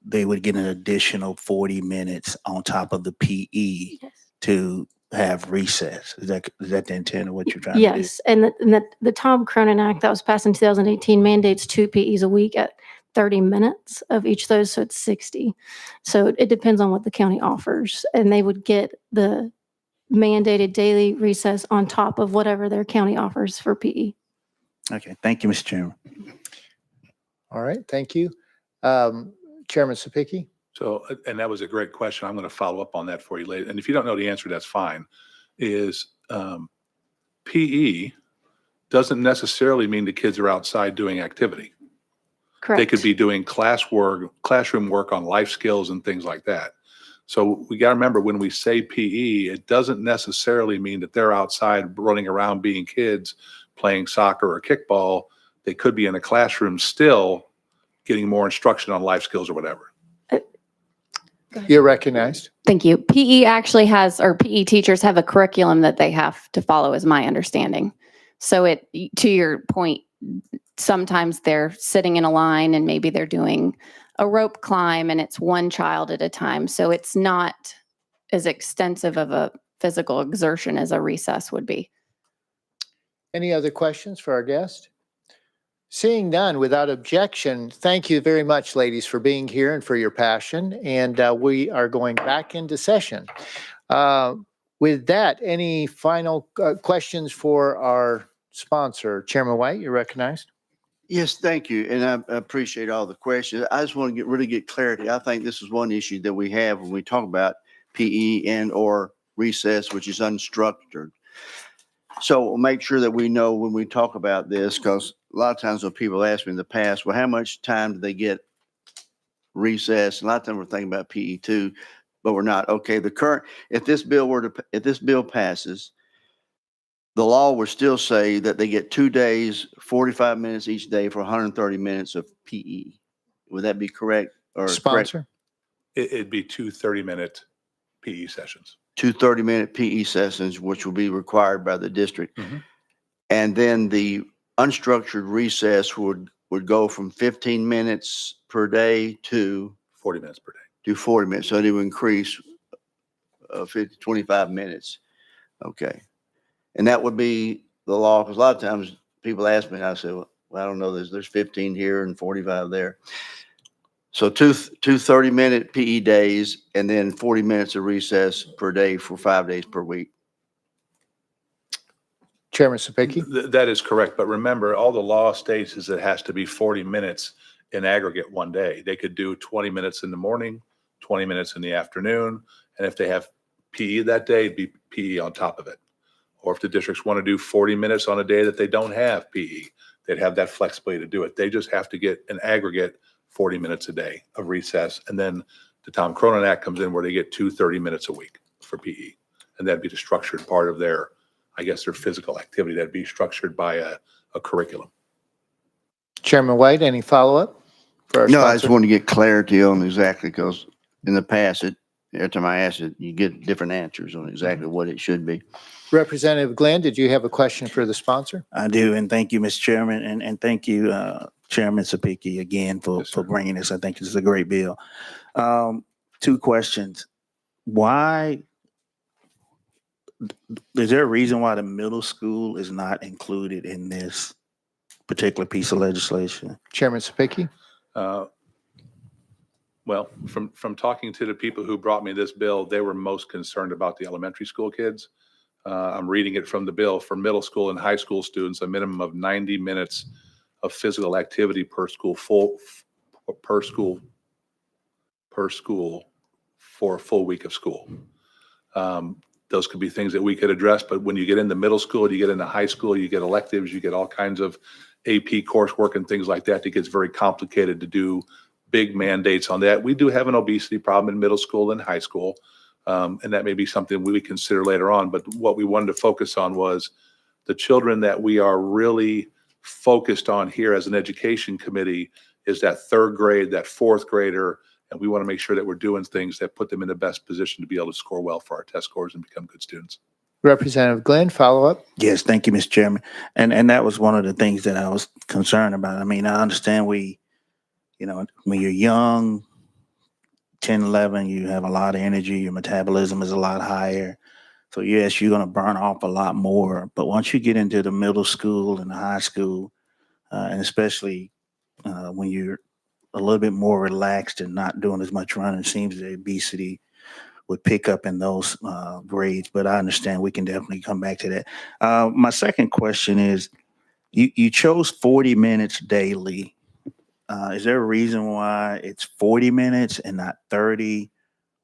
Speaker 3: they would get an additional 40 minutes on top of the PE to have recess. Is that the intent of what you're trying to do?
Speaker 14: Yes, and the Tom Cronin Act that was passed in 2018 mandates 2 PEs a week at 30 minutes of each of those, so it's 60. So it depends on what the county offers, and they would get the mandated daily recess on top of whatever their county offers for PE.
Speaker 3: Okay, thank you, Mr. Chairman.
Speaker 1: All right, thank you. Chairman Sapicki?
Speaker 9: So, and that was a great question. I'm going to follow up on that for you later. And if you don't know the answer, that's fine. PE doesn't necessarily mean the kids are outside doing activity.
Speaker 14: Correct.
Speaker 9: They could be doing classroom work on life skills and things like that. So we got to remember, when we say PE, it doesn't necessarily mean that they're outside running around being kids playing soccer or kickball. They could be in a classroom still getting more instruction on life skills or whatever.
Speaker 1: You're recognized.
Speaker 15: Thank you. PE actually has, or PE teachers have a curriculum that they have to follow, is my understanding. So to your point, sometimes they're sitting in a line and maybe they're doing a rope climb and it's one child at a time. So it's not as extensive of a physical exertion as a recess would be.
Speaker 1: Any other questions for our guest? Seeing none, without objection, thank you very much, ladies, for being here and for your passion. And we are going back into session. With that, any final questions for our sponsor? Chairman White, you're recognized.
Speaker 6: Yes, thank you. And I appreciate all the questions. I just want to really get clarity. I think this is one issue that we have when we talk about PE and or recess, which is unstructured. So we'll make sure that we know when we talk about this, because a lot of times when people ask me in the past, well, how much time do they get recess? And a lot of times we're thinking about PE too, but we're not. Okay, if this bill passes, the law would still say that they get 2 days, 45 minutes each day for 130 minutes of PE. Would that be correct? Or
Speaker 1: Sponsor?
Speaker 9: It'd be 2 30-minute PE sessions.
Speaker 6: 2 30-minute PE sessions, which will be required by the district.
Speaker 9: Mhm.
Speaker 6: And then the unstructured recess would go from 15 minutes per day to
Speaker 9: 40 minutes per day.
Speaker 6: 40 minutes. So it would increase 25 minutes. Okay. And that would be the law, because a lot of times people ask me, and I say, well, I don't know, there's 15 here and 45 there. So two 30-minute PE days and then 40 minutes of recess per day for 5 days per week.
Speaker 1: Chairman Sapicki?
Speaker 9: That is correct. But remember, all the law states is it has to be 40 minutes in aggregate one day. They could do 20 minutes in the morning, 20 minutes in the afternoon. And if they have PE that day, it'd be PE on top of it. Or if the districts want to do 40 minutes on a day that they don't have PE, they'd have that flexibility to do it. They just have to get an aggregate 40 minutes a day of recess. And then the Tom Cronin Act comes in where they get 2 30 minutes a week for PE. And that'd be the structured part of their physical activity. That'd be structured by a curriculum.
Speaker 1: Chairman White, any follow-up?
Speaker 6: No, I just want to get clarity on exactly, because in the past, every time I ask it, you get different answers on exactly what it should be.
Speaker 1: Representative Glenn, did you have a question for the sponsor?
Speaker 3: I do, and thank you, Mr. Chairman, and thank you, Chairman Sapicki, again for bringing this. I think this is a great bill. 2 questions. Why is there a reason why the middle school is not included in this particular piece of legislation?
Speaker 1: Chairman Sapicki?
Speaker 9: Well, from talking to the people who brought me this bill, they were most concerned about the elementary school kids. I'm reading it from the bill. For middle school and high school students, a minimum of 90 minutes of physical activity per school for a full week of school. Those could be things that we could address, but when you get into middle school, you get into high school, you get electives, you get all kinds of AP coursework and things like that. It gets very complicated to do big mandates on that. We do have an obesity problem in middle school and high school. And that may be something we consider later on. But what we wanted to focus on was the children that we are really focused on here as an education committee is that 3rd grade, that 4th grader. And we want to make sure that we're doing things that put them in the best position to be able to score well for our test scores and become good students.
Speaker 1: Representative Glenn, follow-up?
Speaker 3: Yes, thank you, Mr. Chairman. And that was one of the things that I was concerned about. I mean, I understand when you're young, 10, 11, you have a lot of energy, your metabolism is a lot higher. So yes, you're going to burn off a lot more. But once you get into the middle school and the high school, and especially when you're a little bit more relaxed and not doing as much running, it seems the obesity would pick up in those grades. But I understand we can definitely come back to that. My second question is, you chose 40 minutes daily. Is there a reason why it's 40 minutes and not 30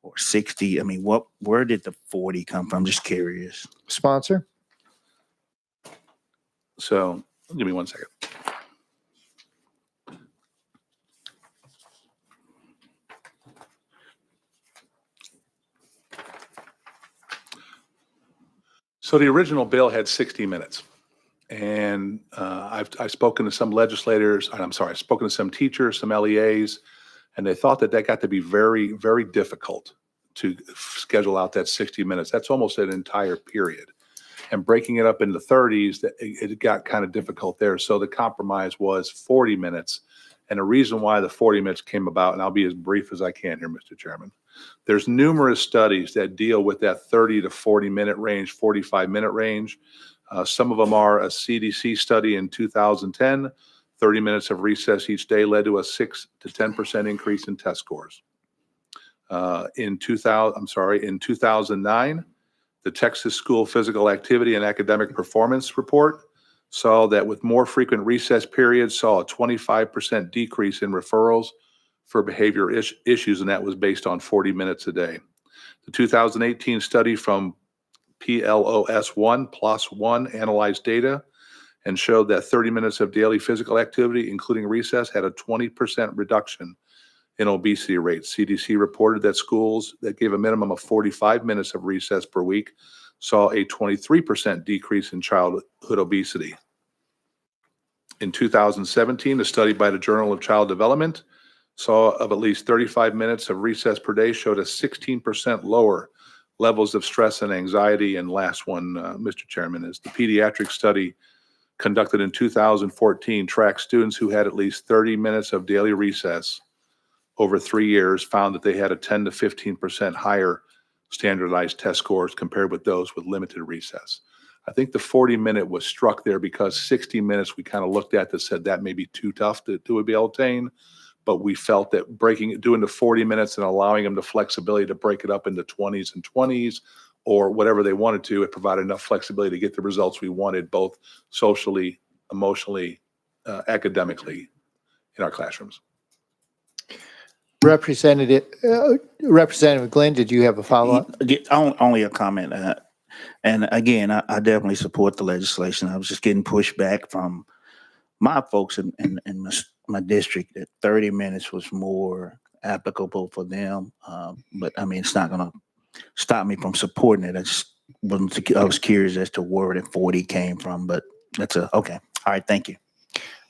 Speaker 3: or 60? I mean, where did the 40 come from? I'm just curious.
Speaker 1: Sponsor?
Speaker 9: So give me 1 second. So the original bill had 60 minutes. And I've spoken to some legislators, I've spoken to some teachers, some LEAs, and they thought that got to be very, very difficult to schedule out that 60 minutes. That's almost an entire period. And breaking it up into 30s, it got kind of difficult there. So the compromise was 40 minutes. And the reason why the 40 minutes came about, and I'll be as brief as I can here, Mr. Chairman. There's numerous studies that deal with that 30 to 40 minute range, 45 minute range. Some of them are a CDC study in 2010, 30 minutes of recess each day led to a 6 to 10% increase in test scores. In 2009, the Texas School Physical Activity and Academic Performance Report saw that with more frequent recess periods, saw a 25% decrease in referrals for behavior issues, and that was based on 40 minutes a day. The 2018 study from PLOS Plus One analyzed data and showed that 30 minutes of daily physical activity, including recess, had a 20% reduction in obesity rates. CDC reported that schools that gave a minimum of 45 minutes of recess per week saw a 23% decrease in childhood obesity. In 2017, a study by the Journal of Child Development saw of at least 35 minutes of recess per day showed a 16% lower levels of stress and anxiety. And last one, Mr. Chairman, is the pediatric study conducted in 2014 tracked students who had at least 30 minutes of daily recess over 3 years, found that they had a 10 to 15% higher standardized test scores compared with those with limited recess. I think the 40-minute was struck there because 60 minutes we kind of looked at that said that may be too tough to be able to attain, but we felt that doing the 40 minutes and allowing them the flexibility to break it up into 20s and 20s or whatever they wanted to, it provided enough flexibility to get the results we wanted, both socially, emotionally, academically in our classrooms.
Speaker 1: Representative Glenn, did you have a follow-up?
Speaker 3: Only a comment. And again, I definitely support the legislation. I was just getting pushback from my folks in my district that 30 minutes was more applicable for them. But I mean, it's not going to stop me from supporting it. I was curious as to where the 40 came from, but okay. All right. Thank you.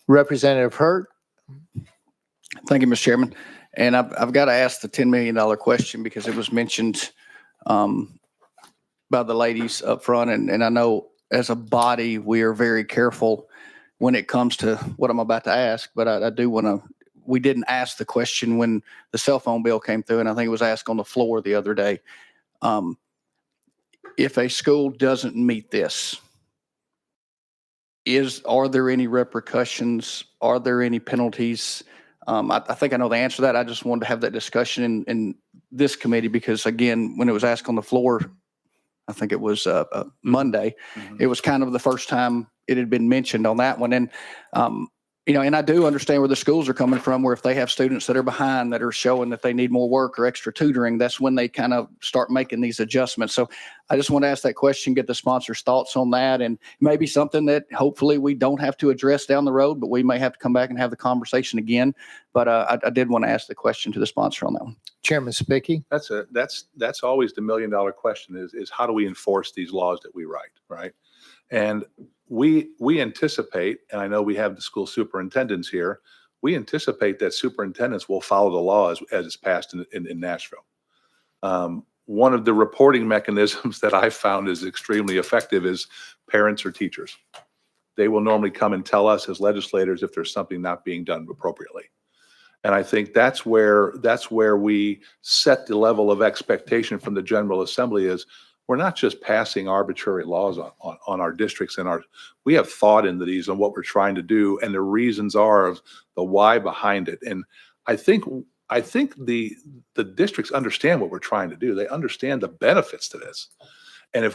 Speaker 1: Representative Hurt.
Speaker 10: Thank you, Mr. Chairman. And I've got to ask the $10 million question because it was mentioned by the ladies up front. And I know as a body, we are very careful when it comes to what I'm about to ask, but I do want to, we didn't ask the question when the cell phone bill came through, and I think it was asked on the floor the other day. If a school doesn't meet this, are there any repercussions? Are there any penalties? I think I know the answer to that. I just wanted to have that discussion in this committee because, again, when it was asked on the floor, I think it was Monday, it was kind of the first time it had been mentioned on that one. And, and I do understand where the schools are coming from, where if they have students that are behind that are showing that they need more work or extra tutoring, that's when they kind of start making these adjustments. So I just want to ask that question, get the sponsors' thoughts on that, and maybe something that hopefully we don't have to address down the road, but we may have to come back and have the conversation again. But I did want to ask the question to the sponsor on that one.
Speaker 1: Chairman Spicky.
Speaker 9: That's always the $1 million question is how do we enforce these laws that we write, right? And we anticipate, and I know we have the school superintendents here, we anticipate that superintendents will follow the law as it's passed in Nashville. One of the reporting mechanisms that I found is extremely effective is parents or teachers. They will normally come and tell us as legislators if there's something not being done appropriately. And I think that's where we set the level of expectation from the General Assembly is we're not just passing arbitrary laws on our districts we have thought into these and what we're trying to do and the reasons are of the why behind it. And I think the districts understand what we're trying to do. They understand the benefits to this. And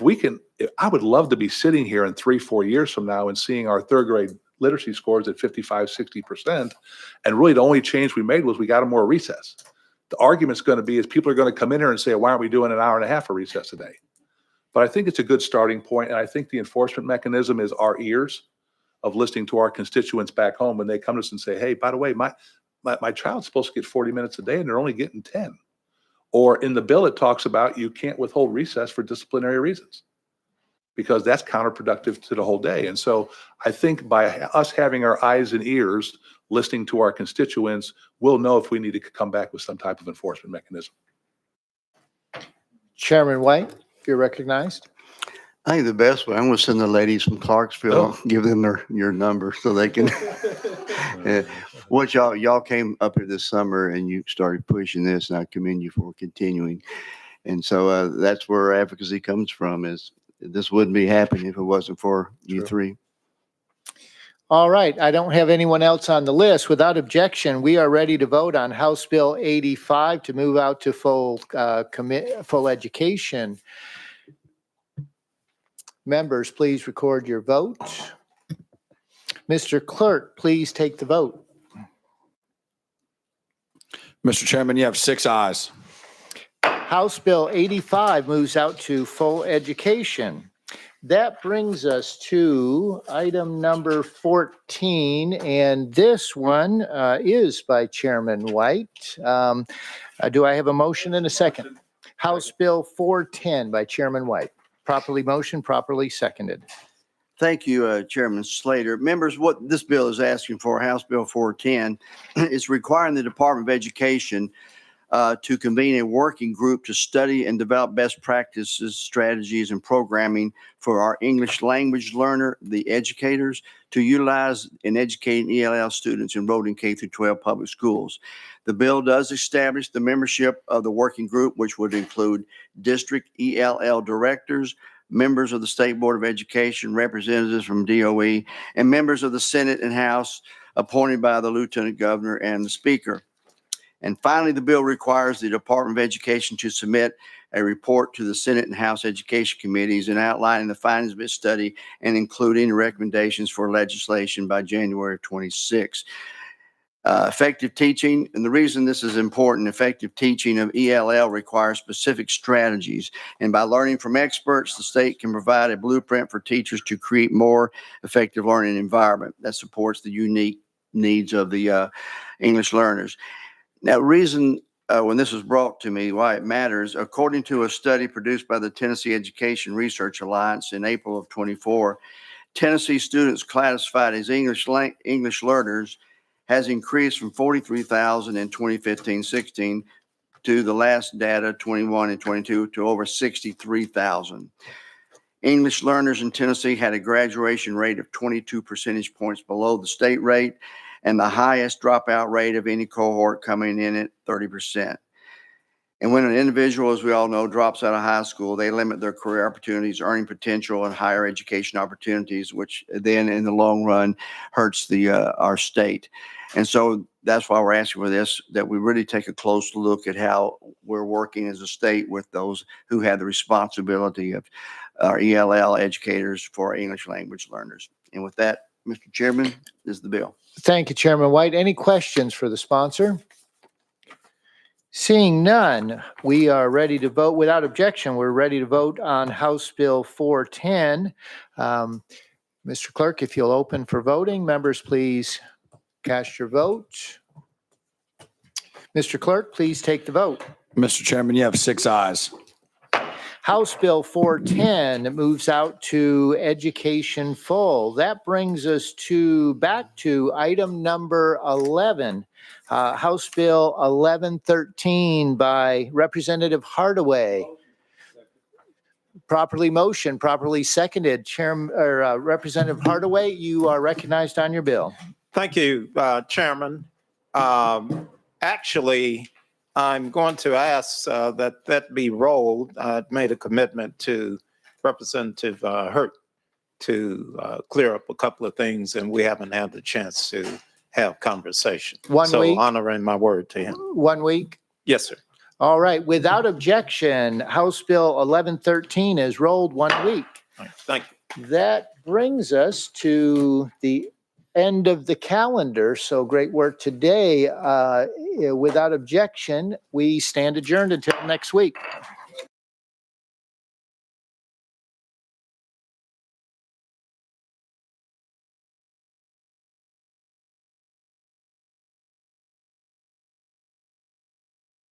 Speaker 9: I would love to be sitting here in 3-4 years from now and seeing our third grade literacy scores at 55-60%. And really the only change we made was we got them more recess. The argument's going to be is people are going to come in here and say, why aren't we doing an hour and a half of recess a day? But I think it's a good starting point, and I think the enforcement mechanism is our ears of listening to our constituents back home when they come to us and say, hey, by the way, my child's supposed to get 40 minutes a day and they're only getting 10. Or in the bill, it talks about you can't withhold recess for disciplinary reasons because that's counterproductive to the whole day. And so I think by us having our eyes and ears listening to our constituents, we'll know if we need to come back with some type of enforcement mechanism.
Speaker 1: Chairman White, you're recognized.
Speaker 6: I think the best way, I'm going to send the ladies from Clarksville, give them your number so they can. What y'all came up here this summer and you started pushing this, and I commend you for continuing. And so that's where our advocacy comes from is this wouldn't be happening if it wasn't for you three.
Speaker 1: All right, I don't have anyone else on the list. Without objection, we are ready to vote on House Bill 85 to move out to full education. Members, please record your vote. Mr. Clerk, please take the vote.
Speaker 2: Mr. Chairman, you have 6 ayes.
Speaker 1: House Bill 85 moves out to full education. That brings us to item number 14, and this one is by Chairman White. Do I have a motion and a second? House Bill 410 by Chairman White. Properly motioned, properly seconded.
Speaker 6: Thank you, Chairman Slater. Members, what this bill is asking for, House Bill 410, is requiring the Department of Education to convene a working group to study and develop best practices, strategies, and programming for our English language learner, the educators, to utilize in educating ELL students enrolled in K through 12 public schools. The bill does establish the membership of the working group, which would include district ELL directors, members of the State Board of Education, representatives from DOE, and members of the Senate and House appointed by the Lieutenant Governor and the Speaker. And finally, the bill requires the Department of Education to submit a report to the Senate and House Education Committees and outlining the findings of its study and including recommendations for legislation by January of 26. Effective teaching, and the reason this is important, effective teaching of ELL requires specific strategies. And by learning from experts, the state can provide a blueprint for teachers to create more effective learning environment that supports the unique needs of the English learners. Now, reason when this was brought to me, why it matters, according to a study produced by the Tennessee Education Research Alliance in April of 24, Tennessee students classified as English learners has increased from 43,000 in 2015-16 to the last data, 21 and 22, to over 63,000. English learners in Tennessee had a graduation rate of 22 percentage points below the state rate, and the highest dropout rate of any cohort coming in at 30%. And when an individual, as we all know, drops out of high school, they limit their career opportunities, earning potential, and higher education opportunities, which then in the long run hurts our state. And so that's why we're asking for this, that we really take a close look at how we're working as a state with those who have the responsibility of our ELL educators for our English language learners. And with that, Mr. Chairman, this is the bill.
Speaker 1: Thank you, Chairman White. Any questions for the sponsor? Seeing none, we are ready to vote. Without objection, we're ready to vote on House Bill 410. Mr. Clerk, if you'll open for voting, members, please cast your vote. Mr. Clerk, please take the vote.
Speaker 2: Mr. Chairman, you have 6 ayes.
Speaker 1: House Bill 410 moves out to education full. That brings us back to item number 11, House Bill 1113 by Representative Hardaway. Properly motioned, properly seconded. Representative Hardaway, you are recognized on your bill.
Speaker 17: Thank you, Chairman. Actually, I'm going to ask that be rolled. I made a commitment to Representative Hurt to clear up a couple of things, and we haven't had the chance to have conversation.
Speaker 1: 1 week?
Speaker 17: So honoring my word to him.
Speaker 1: 1 week?
Speaker 17: Yes, sir.
Speaker 1: All right. Without objection, House Bill 1113 is rolled 1 week.
Speaker 17: All right, thank you.
Speaker 1: That brings us to the end of the calendar. So great work today. Without objection, we stand adjourned until next week.